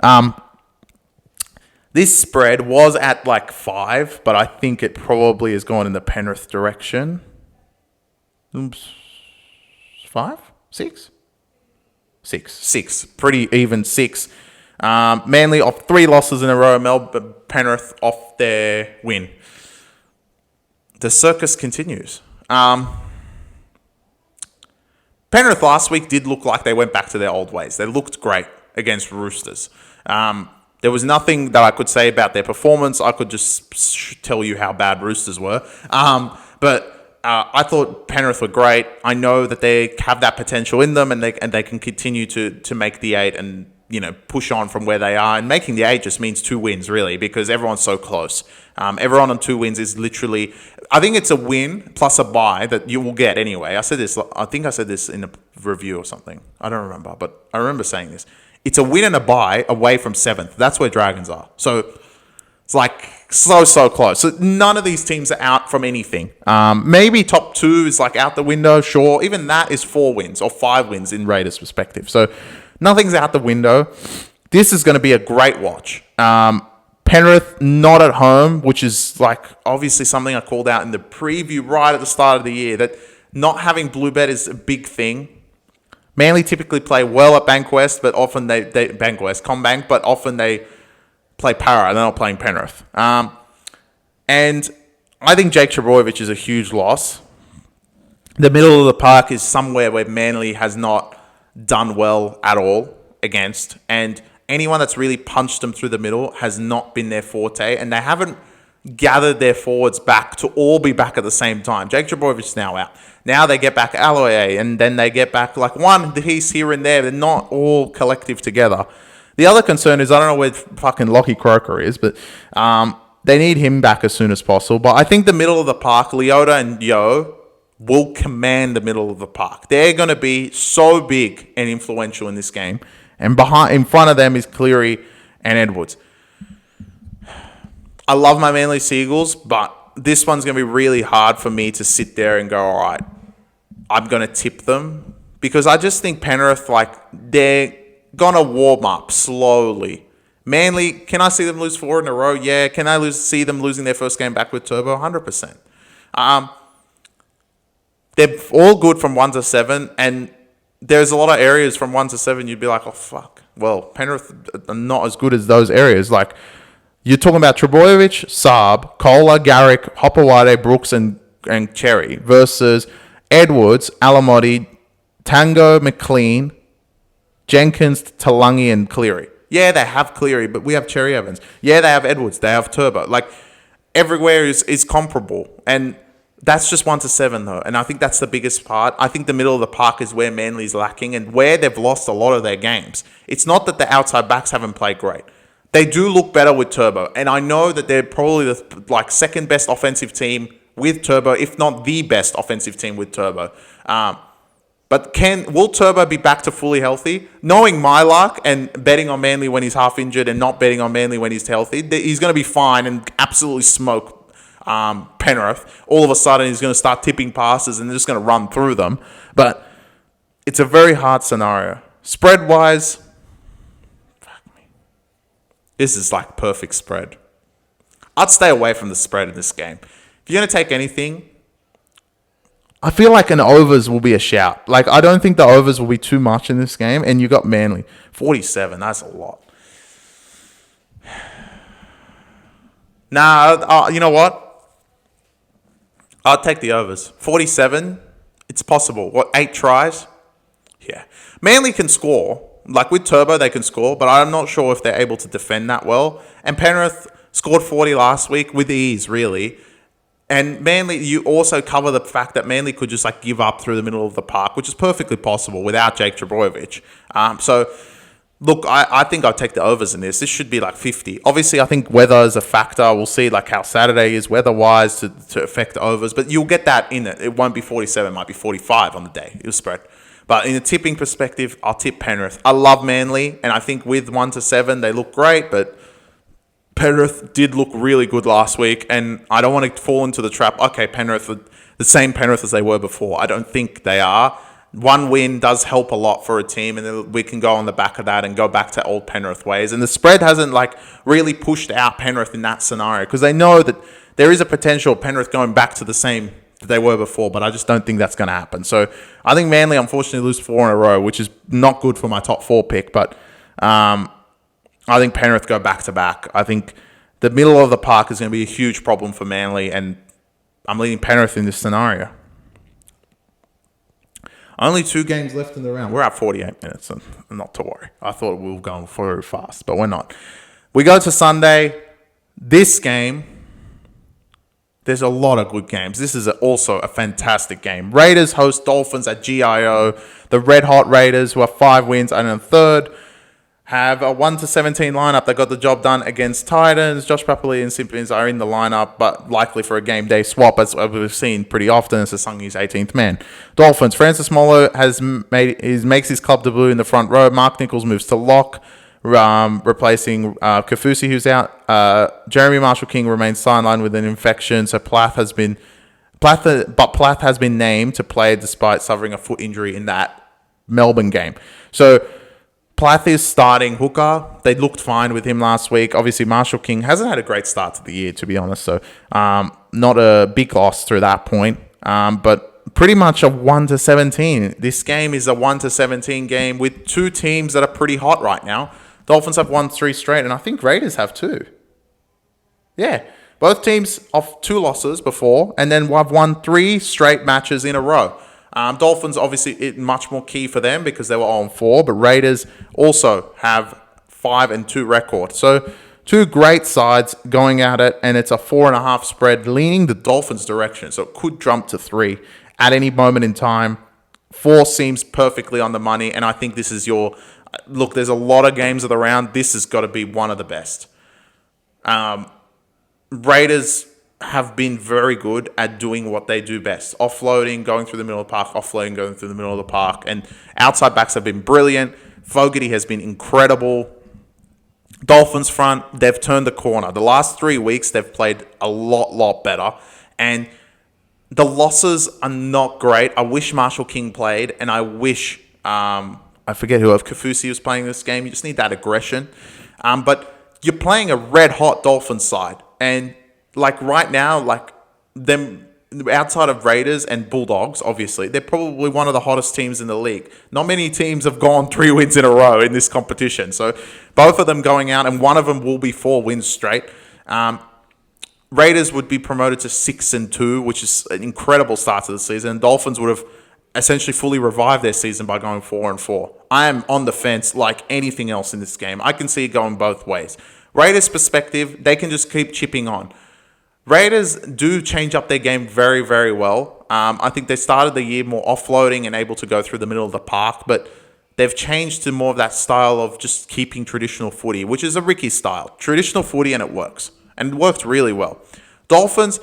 This spread was at 5, but I think it probably has gone in the Penrith direction. Oops. 5? 6? 6. Pretty even 6. Manly off 3 losses in a row. Melbourne, Penrith off their win. The circus continues. Penrith last week did look like they went back to their old ways. They looked great against Roosters. There was nothing that I could say about their performance. I could just tell you how bad Roosters were. But I thought Penrith were great. I know that they have that potential in them, and they can continue to make the 8 and push on from where they are. And making the 8 just means 2 wins, really, because everyone's so close. Everyone on 2 wins is literally... I think it's a win plus a bye that you will get anyway. I think I said this in a review or something. I don't remember, but I remember saying this. It's a win and a bye away from 7th. That's where Dragons are. So it's so close. So none of these teams are out from anything. Maybe top 2 is out the window, sure. Even that is 4 wins or 5 wins in Raiders' perspective. So nothing's out the window. This is going to be a great watch. Penrith not at home, which is obviously something I called out in the preview right at the start of the year, that not having Bluebet is a big thing. Manly typically play well at Bankwest, but often they Bankwest, CommBank, but often they play Para. They're not playing Penrith. And I think Jake Trebojevic is a huge loss. The middle of the park is somewhere where Manly has not done well at all against, and anyone that's really punched them through the middle has not been their forte, and they haven't gathered their forwards back to all be back at the same time. Jake Trbojevic is now out. Now they get back Aloye, and then they get back like one piece here and there. They're not all collective together. The other concern is I don't know where fucking Lockie Croker is, but they need him back as soon as possible. But I think the middle of the park, Leota and Yo, will command the middle of the park. They're going to be so big and influential in this game. And in front of them is Cleary and Edwards. I love my Manly Seagulls, but this one's going to be really hard for me to sit there and go, all right, I'm going to tip them. Because I just think Penrith, they're going to warm up slowly. Manly, can I see them lose 4 in a row? Yeah. Can I see them losing their first game back with Turbo? 100%. They're all good from 1 to 7, and there's a lot of areas from 1 to 7 you'd be like, oh, fuck. Well, Penrith are not as good as those areas. Like, you're talking about Trbojevic, Saab, Kohler, Garrick, Hopewade, Brooks, and Cherry versus Edwards, Alamotti, Tango, McLean, Jenkins, Talangi, and Cleary. Yeah, they have Cleary, but we have Cherry Evans. Yeah, they have Edwards. They have Turbo. Like, everywhere is comparable. And that's just 1 to 7, though. And I think that's the biggest part. I think the middle of the park is where Manly's lacking and where they've lost a lot of their games. It's not that the outside backs haven't played great. They do look better with Turbo. And I know that they're probably the second best offensive team with Turbo, if not the best offensive team with Turbo. But will Turbo be back to fully healthy? Knowing my luck and betting on Manly when he's half injured and not betting on Manly when he's healthy, he's going to be fine and absolutely smoke Penrith. All of a sudden, he's going to start tipping passes and they're just going to run through them. But it's a very hard scenario. Spread-wise, fuck me. This is like perfect spread. I'd stay away from the spread in this game. If you're going to take anything, I feel like an overs will be a shout. Like, I don't think the overs will be too much in this game. And you got Manly. 47, that's a lot. Nah, you know what? I'll take the overs. 47, it's possible. 8 tries? Yeah. Manly can score. Like, with Turbo, they can score. But I'm not sure if they're able to defend that well. And Penrith scored 40 last week with ease, really. And Manly, you also cover the fact that Manly could just give up through the middle of the park, which is perfectly possible without Jake Trbojevic. So, look, I think I'll take the overs in this. This should be 50. Obviously, I think weather is a factor. We'll see how Saturday is weather-wise to affect the overs. But you'll get that in it. It won't be 47. It might be 45 on the day. It'll spread. But in a tipping perspective, I'll tip Penrith. I love Manly. And I think with 1 to 7, they look great. But Penrith did look really good last week, and I don't want to fall into the trap. Okay, Penrith are the same Penrith as they were before. I don't think they are. One win does help a lot for a team, and then we can go on the back of that and go back to old Penrith ways. And the spread hasn't really pushed out Penrith in that scenario because they know that there is a potential of Penrith going back to the same that they were before, but I just don't think that's going to happen. So I think Manly, unfortunately, lose 4 in a row, which is not good for my top 4 pick, but I think Penrith go back-to-back. I think the middle of the park is going to be a huge problem for Manly, and I'm leading Penrith in this scenario. Only 2 games left in the round. We're at 48 minutes, so not to worry. I thought we were going very fast, but we're not. We go to Sunday. This game, there's a lot of good games. This is also a fantastic game. Raiders host Dolphins at GIO. The red-hot Raiders, who have 5 wins and a third, have a 1 to 17 lineup. They got the job done against Titans. Josh Papali and Simpkins are in the lineup, but likely for a game day swap, as we've seen pretty often. It's Sungi's 18th man. Dolphins. Francis Molo makes his club debut in the front row. Mark Nichols moves to lock, replacing Kafusi, who's out. Jeremy Marshall-King remains sidelined with an infection, so Plath has been named to play despite suffering a foot injury in that Melbourne game. So Plath is starting hooker. They looked fine with him last week. Obviously, Marshall-King hasn't had a great start to the year, to be honest. So, not a big loss through that point. But pretty much a 1 to 17. This game is a 1 to 17 game with 2 teams that are pretty hot right now. Dolphins have won 3 straight, and I think Raiders have 2. Yeah. Both teams off 2 losses before, and then have won 3 straight matches in a row. Dolphins, obviously, much more key for them because they were 0-4, but Raiders also have 5-2 record. So two great sides going at it, and it's a 4.5 spread leaning the Dolphins' direction. So it could jump to 3 at any moment in time. 4 seems perfectly on the money, and I think this is your... Look, there's a lot of games of the round. This has got to be one of the best. Raiders have been very good at doing what they do best. Offloading, going through the middle of the park, offloading, going through the middle of the park. And outside backs have been brilliant. Fogarty has been incredible. Dolphins front, they've turned the corner. The last 3 weeks, they've played a lot better. And the losses are not great. I wish Marshall King played, and I wish, I forget who, if Kafusi was playing this game. You just need that aggression. But you're playing a red-hot Dolphins side. And like right now, like them outside of Raiders and Bulldogs, obviously, they're probably one of the hottest teams in the league. Not many teams have gone 3 wins in a row in this competition. So both of them going out, and one of them will be 4 wins straight. Raiders would be promoted to 6-2, which is an incredible start to the season. Dolphins would have essentially fully revived their season by going 4-4. I am on the fence like anything else in this game. I can see it going both ways. Raiders' perspective, they can just keep chipping on. Raiders do change up their game very, very well. I think they started the year more offloading and able to go through the middle of the park, but they've changed to more of that style of just keeping traditional footy, which is a Ricky style. Traditional footy, and it works. And it worked really well. Dolphins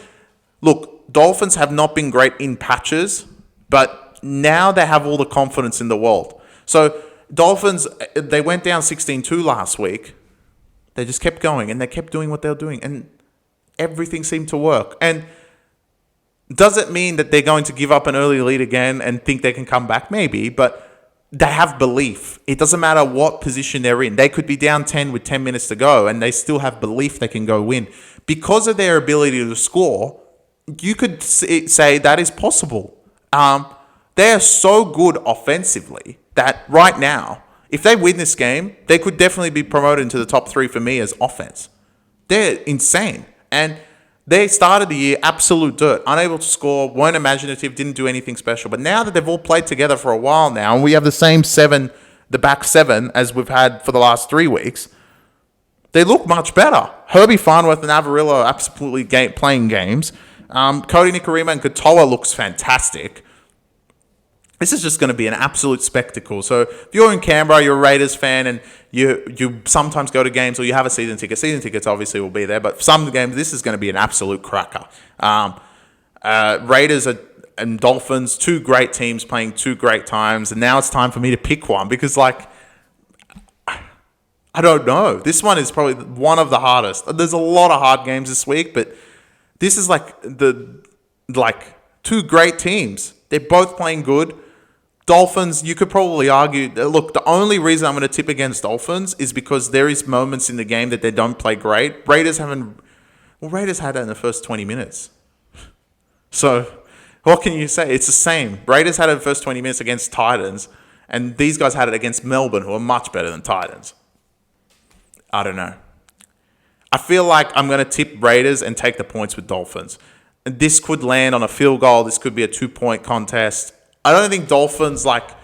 have not been great in patches, but now they have all the confidence in the world. So Dolphins, they went down 16-2 last week. They just kept going, and they kept doing what they were doing, and everything seemed to work. And does it mean that they're going to give up an early lead again and think they can come back? Maybe, but they have belief. It doesn't matter what position they're in. They could be down 10 with 10 minutes to go, and they still have belief they can go win. Because of their ability to score, you could say that is possible. They are so good offensively that right now, if they win this game, they could definitely be promoted into the top 3 for me as offense. They're insane. And they started the year absolute dirt, unable to score, weren't imaginative, didn't do anything special. But now that they've all played together for a while now, and we have the same 7, the back 7, as we've had for the last 3 weeks, they look much better. Herbie Farnworth and Avarillo are absolutely playing games. Cody Nikorima and Katoa looks fantastic. This is just going to be an absolute spectacle. So if you're in Canberra, you're a Raiders fan, and you sometimes go to games, or you have a season ticket. Season tickets obviously will be there, but some games, this is going to be an absolute cracker. Raiders and Dolphins, 2 great teams playing 2 great times, and now it's time for me to pick one because, like, I don't know. This one is probably one of the hardest. There's a lot of hard games this week, but this is like 2 great teams. They're both playing good. Dolphins, you could probably argue, look, the only reason I'm going to tip against Dolphins is because there is moments in the game that they don't play great. Raiders had that in the first 20 minutes. So what can you say? It's the same. Raiders had it in the first 20 minutes against Titans, and these guys had it against Melbourne, who are much better than Titans. I don't know. I feel like I'm going to tip Raiders and take the points with Dolphins. And this could land on a field goal. This could be a 2-point contest. I don't think Dolphins, look,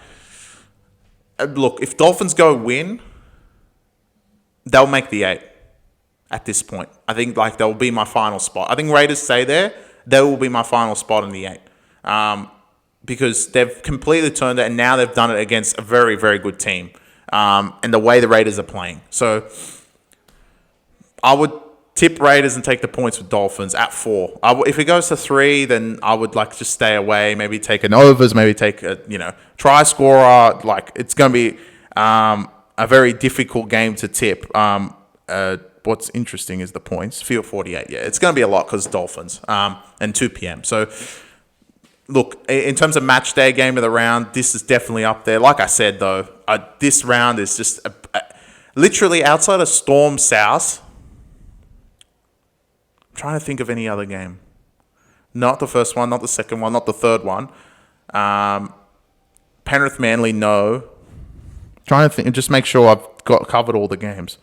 if Dolphins go win, they'll make the 8 at this point. I think, they'll be my final spot. I think Raiders stay there. They will be my final spot in the 8. Because they've completely turned it, and now they've done it against a very, very good team. And the way the Raiders are playing. So I would tip Raiders and take the points with Dolphins at 4. If it goes to 3, then I would just stay away. Maybe take an overs. Maybe take a try scorer. It's going to be a very difficult game to tip. What's interesting is the points. Field 48. Yeah, it's going to be a lot because Dolphins and 2 p.m. So look, in terms of match day game of the round, this is definitely up there. Like I said though, this round is just literally outside of Storm South. I'm trying to think of any other game. Not the first one, not the second one, not the third one. Penrith Manly, no. Trying to think, and just make sure I've covered all the games.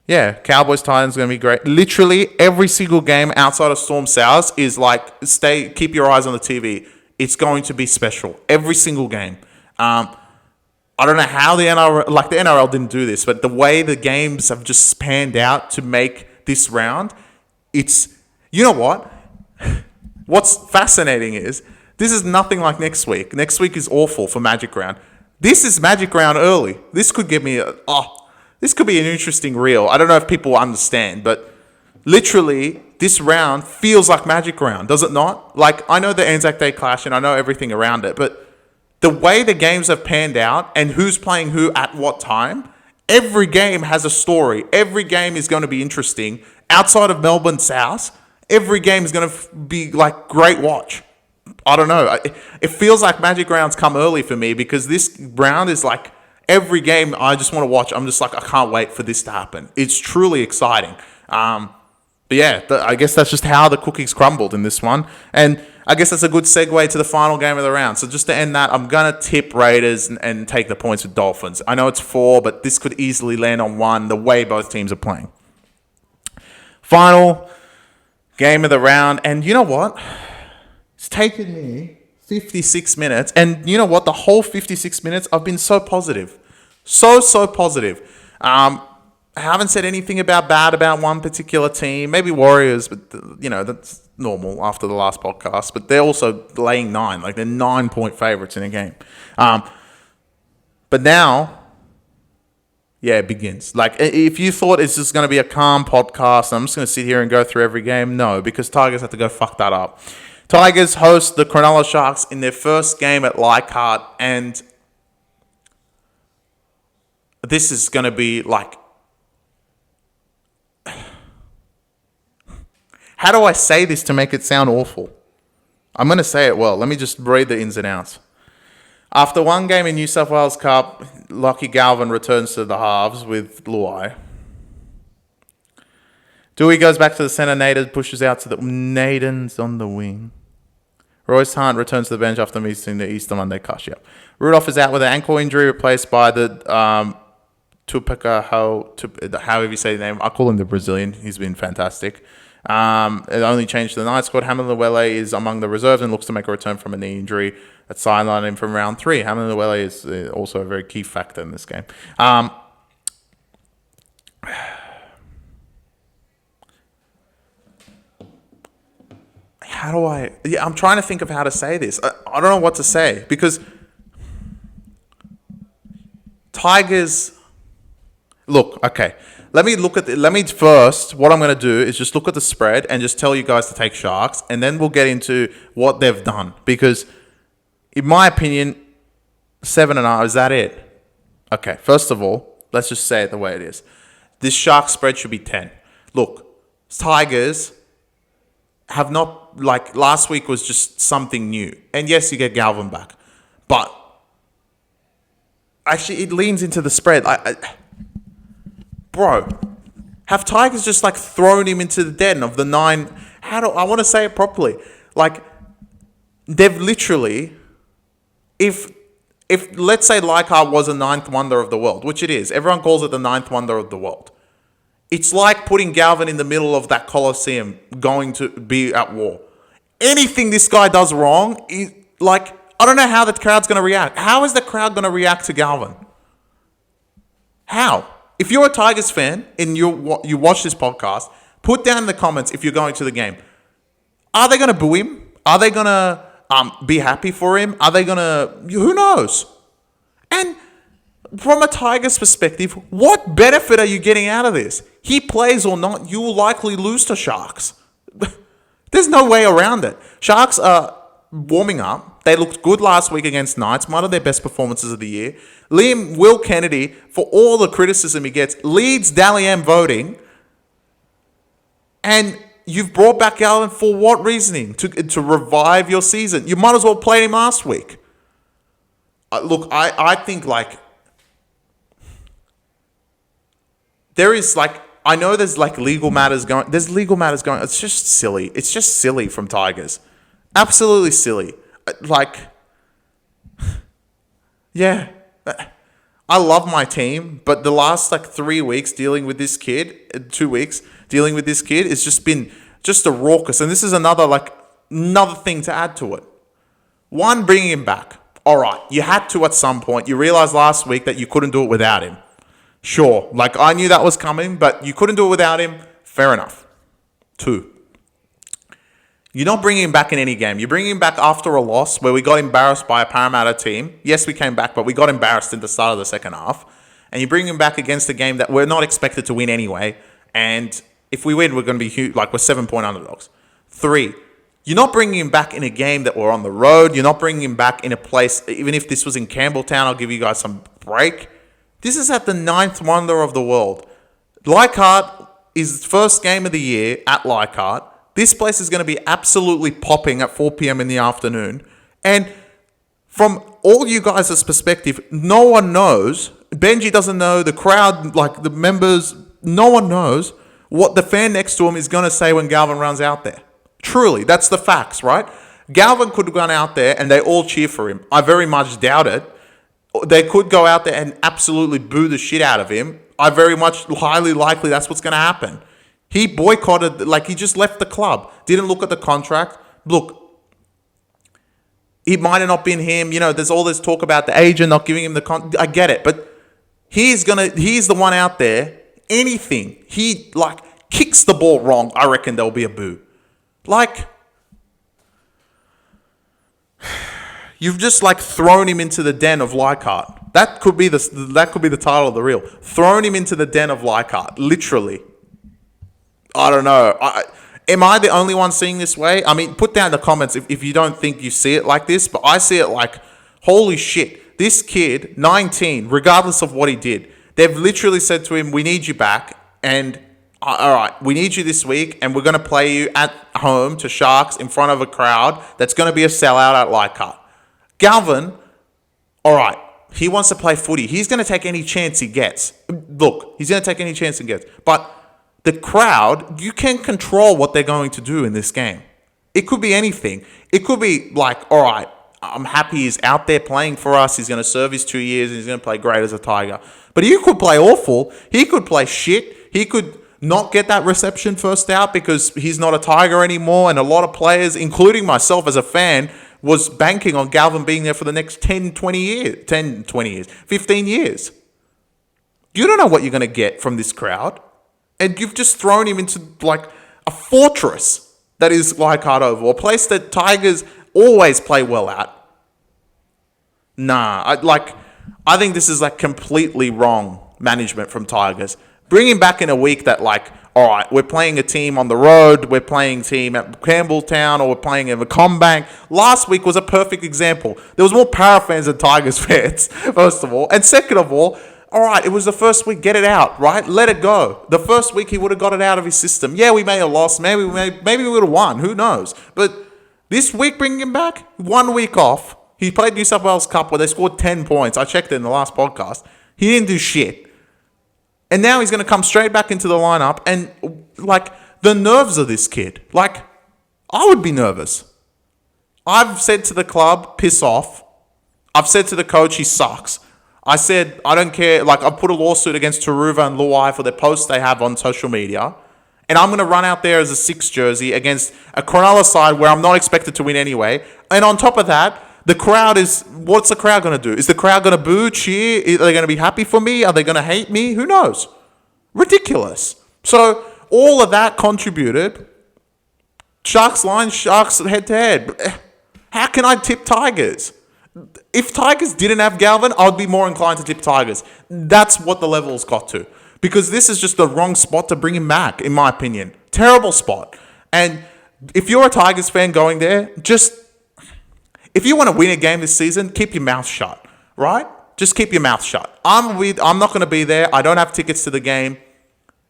Yeah, Cowboys Titans is going to be great. Literally every single game outside of Storm South is keep your eyes on the TV. It's going to be special. Every single game. I I don't know how the NRL didn't do this, but the way the games have just panned out to make this round, it's, you know what? What's fascinating is this is nothing like next week. Next week is awful for Magic Round. This is Magic Round early. This could give me this could be an interesting reel. I don't know if people understand, but literally this round feels like Magic Round, does it not? Like, I know the Anzac Day clash and I know everything around it, but the way the games have panned out and who's playing who at what time, every game has a story. Every game is going to be interesting. Outside of Melbourne South, every game is going to be like great watch. I don't know. It feels like Magic Rounds come early for me because this round is like every game I just want to watch. I'm just like, I can't wait for this to happen. It's truly exciting. But yeah, I guess that's just how the cookies crumbled in this one. And I guess that's a good segue to the final game of the round. So just to end that, I'm going to tip Raiders and take the points with Dolphins. I know it's 4, but this could easily land on 1 the way both teams are playing. Final game of the round. And you know what? It's taken me 56 minutes. And you know what? The whole 56 minutes, I've been so positive. So positive. I haven't said anything bad about one particular team. Maybe Warriors, but that's normal after the last podcast. But they're also laying 9, like they're 9-point favorites in a game. But now, yeah, it begins. Like, if you thought it's just going to be a calm podcast, I'm just going to sit here and go through every game. No, because Tigers have to go fuck that up. Tigers host the Cronulla Sharks in their first game at Leichhardt, and this is going to be like, how do I say this to make it sound awful? I'm going to say it well. Let me just read the ins and outs. After one game in New South Wales Cup, Lockie Galvin returns to the halves with Luai. Dewey goes back to the centre. Naden pushes out to the Naden's on the wing. Royce Hunt returns to the bench after missing the Easter Monday clash. Yep. Rudolph is out with an ankle injury, replaced by the Tupaka, however you say the name. I call him the Brazilian. He's been fantastic. It only changed to the night squad. Hamlin Luele is among the reserves and looks to make a return from a knee injury that sidelined him from round 3. Hamlin Luele is also a very key factor in this game. I'm trying to think of how to say this. I don't know what to say because Tigers. Look, okay. Let me first, what I'm going to do is just look at the spread and just tell you guys to take Sharks, and then we'll get into what they've done. Because, in my opinion, 7.5, is that it? Okay, first of all, let's just say it the way it is. This Sharks spread should be 10. Look, Tigers have not, like, last week was just something new. And yes, you get Galvin back. But, actually, it leans into the spread. Bro, have Tigers just like thrown him into the den of the 9? I want to say it properly. Like, they've literally, if let's say Leichhardt was a 9th wonder of the world, which it is, everyone calls it the 9th wonder of the world. It's like putting Galvin in the middle of that Colosseum going to be at war. Anything this guy does wrong, I don't know how the crowd's going to react. How is the crowd going to react to Galvin? How? If you're a Tigers fan and you watch this podcast, put down in the comments if you're going to the game. Are they going to boo him? Are they going to be happy for him? Are they going to... Who knows? And from a Tigers perspective, what benefit are you getting out of this? He plays or not, you will likely lose to Sharks. There's no way around it. Sharks are warming up. They looked good last week against Knights, one of their best performances of the year. Will Kennedy, for all the criticism he gets, leads Dally M voting. And you've brought back Galvin for what reasoning? To revive your season. You might as well play him last week. Look, I think like... There is like... I know there's like legal matters going... There's legal matters going... It's just silly. It's just silly from Tigers. Absolutely silly. Like... Yeah. I love my team, but the last like 3 weeks dealing with this kid, 2 weeks dealing with this kid, it's just been just a raucous. And this is another thing to add to it. One, bringing him back. all right, you had to at some point. You realized last week that you couldn't do it without him. Sure, like I knew that was coming, but you couldn't do it without him. Fair enough. 2, you're not bringing him back in any game. You're bringing him back after a loss where we got embarrassed by a Parramatta team. Yes, we came back, but we got embarrassed in the start of the second half. And you bring him back against a game that we're not expected to win anyway. And if we win, we're going to be huge, like we're 7-point underdogs. 3, you're not bringing him back in a game that we're on the road. You're not bringing him back in a place, even if this was in Campbelltown, I'll give you guys some break. This is at the 9th wonder of the world. Leichhardt is first game of the year at Leichhardt. This place is going to be absolutely popping at 4 p.m. in the afternoon. And from all you guys' perspective, no one knows. Benji doesn't know. The crowd, like the members, no one knows what the fan next to him is going to say when Galvin runs out there. Truly, that's the facts, right? Galvin could have gone out there and they all cheer for him. I very much doubt it. They could go out there and absolutely boo the shit out of him. I very much, highly likely that's what's going to happen. He boycotted, like he just left the club. Didn't look at the contract. Look, it might have not been him. You know, there's all this talk about the agent not giving him the contract. I get it. But he's the one out there. Anything. He, like, kicks the ball wrong. I reckon there'll be a boo. Like, you've just, like, thrown him into the den of Leichhardt. That could be the title of the reel. Thrown him into the den of Leichhardt. Literally. I don't know. Am I the only one seeing this way? I mean, put down in the comments if you don't think you see it like this, but I see it like, holy shit, this kid, 19, regardless of what he did, they've literally said to him, we need you back, and all right, we need you this week, and we're going to play you at home to Sharks in front of a crowd that's going to be a sellout at Leichhardt. Galvin, all right, he wants to play footy. He's going to take any chance he gets. Look, he's going to take any chance he gets, but the crowd, you can control what they're going to do in this game. It could be anything. It could be like, all right, I'm happy he's out there playing for us. He's going to serve his 2 years and he's going to play great as a Tiger. But he could play awful. He could play shit. He could not get that reception first out because he's not a Tiger anymore. And a lot of players, including myself as a fan, was banking on Galvin being there for the next 15 years. You don't know what you're going to get from this crowd. And you've just thrown him into like a fortress that is Leichhardt Oval, a place that Tigers always play well at. Nah, I think this is like completely wrong management from Tigers. Bring him back in a week that like, all right, we're playing a team on the road, we're playing a team at Campbelltown, or we're playing in the Combank. Last week was a perfect example. There was more Para fans than Tigers fans, first of all. And second of all right, it was the first week, get it out, right? Let it go. The first week he would have got it out of his system. Yeah, we may have lost, maybe we would have won, who knows? But this week, bringing him back, 1 week off. He played New South Wales Cup where they scored 10 points. I checked it in the last podcast. He didn't do shit. And now he's going to come straight back into the lineup. And, like, the nerves of this kid. Like, I would be nervous. I've said to the club, piss off. I've said to the coach, he sucks. I said, I don't care. Like, I've put a lawsuit against Taruva and Luai for the posts they have on social media. And I'm going to run out there as a 6 jersey against a Cronulla side where I'm not expected to win anyway. And on top of that, the crowd is... What's the crowd going to do? Is the crowd going to boo, cheer? Are they going to be happy for me? Are they going to hate me? Who knows? Ridiculous. So, all of that contributed. Sharks line, Sharks head-to-head. How can I tip Tigers? If Tigers didn't have Galvin, I'd be more inclined to tip Tigers. That's what the level's got to. Because this is just the wrong spot to bring him back, in my opinion. Terrible spot. And if you're a Tigers fan going there, if you want to win a game this season, keep your mouth shut, right? Just keep your mouth shut. I'm not going to be there. I don't have tickets to the game.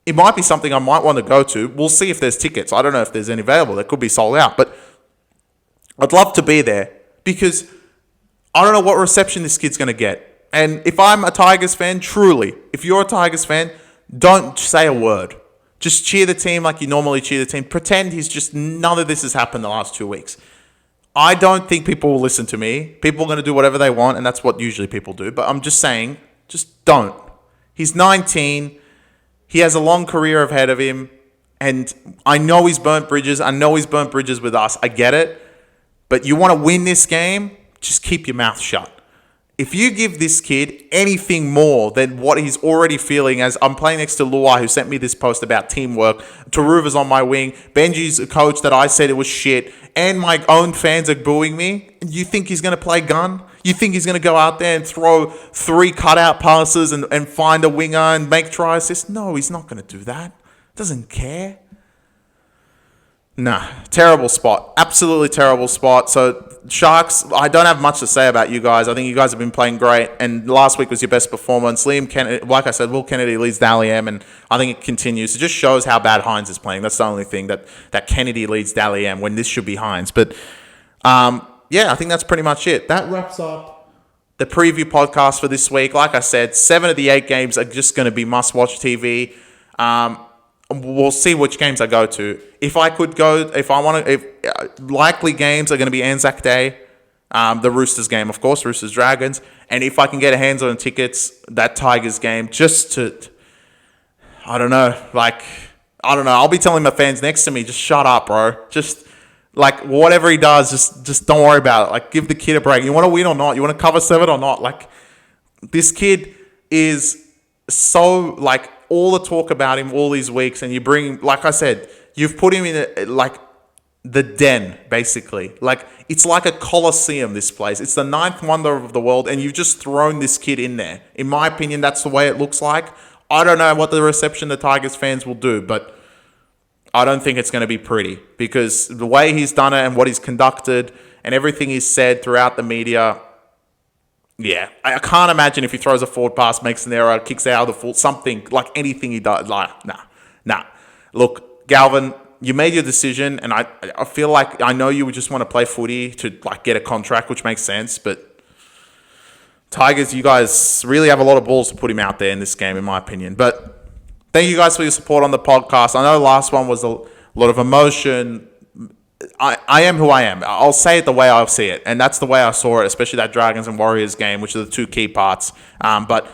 It might be something I might want to go to. We'll see if there's tickets. I don't know if there's any available. They could be sold out. But I'd love to be there because I don't know what reception this kid's going to get. And if I'm a Tigers fan, truly, if you're a Tigers fan, don't say a word. Just cheer the team like you normally cheer the team. Pretend none of this has happened the last 2 weeks. I don't think people will listen to me. People are going to do whatever they want, and that's what usually people do. But I'm just saying, just don't. He's 19. He has a long career ahead of him. And I know he's burnt bridges. I know he's burnt bridges with us. I get it. But you want to win this game? just keep your mouth shut. If you give this kid anything more than what he's already feeling, as I'm playing next to Luai, who sent me this post about teamwork, Taruva's on my wing, Benji's a coach that I said it was shit, and my own fans are booing me, you think he's going to play gun? You think he's going to go out there and throw 3 cutout passes and find a winger and make try assists? No, he's not going to do that. Doesn't care. Nah, terrible spot. Absolutely terrible spot. So, Sharks, I don't have much to say about you guys. I think you guys have been playing great, and last week was your best performance. Liam Kennedy, like I said, Will Kennedy leads Dally M, and I think it continues. It just shows how bad Hines is playing. That's the only thing, that Kennedy leads Dally M when this should be Hines. But, yeah, I think that's pretty much it. That wraps up the preview podcast for this week. Like I said, 7 of the 8 games are just going to be must-watch TV. We'll see which games I go to. If I could go, likely games are going to be Anzac Day, the Roosters game, of course, Roosters Dragons, and if I can get a hands on tickets, that Tigers game, just to, I don't know. I'll be telling my fans next to me, just shut up, bro. Just whatever he does, just don't worry about it. Give the kid a break. You want to win or not? You want to cover 7 or not? This kid is so all the talk about him all these weeks, and you bring, like I said, you've put him in the den, basically. It's like a coliseum, this place. It's the 9th wonder of the world, and you've just thrown this kid in there. In my opinion, that's the way it looks like. I don't know what the reception the Tigers fans will do, but I don't think it's going to be pretty, because the way he's done it and what he's conducted and everything he's said throughout the media, yeah, I can't imagine if he throws a forward pass, makes an error, kicks out of the full, something, anything he does. Nah. Look, Galvin, you made your decision, and I feel like I know you would just want to play footy to get a contract, which makes sense, but Tigers, you guys really have a lot of balls to put him out there in this game, in my opinion. But thank you guys for your support on the podcast. I know last one was a lot of emotion. I am who I am. I'll say it the way I see it, and that's the way I saw it, especially that Dragons and Warriors game, which are the 2 key parts. But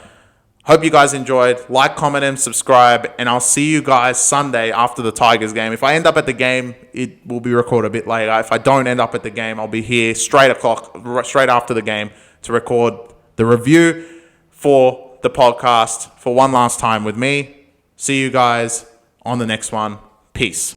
hope you guys enjoyed. Like, comment, and subscribe, and I'll see you guys Sunday after the Tigers game. If I end up at the game, it will be recorded a bit later. If I don't end up at the game, I'll be here straight after the game to record the review for the podcast for one last time with me. See you guys on the next one. Peace.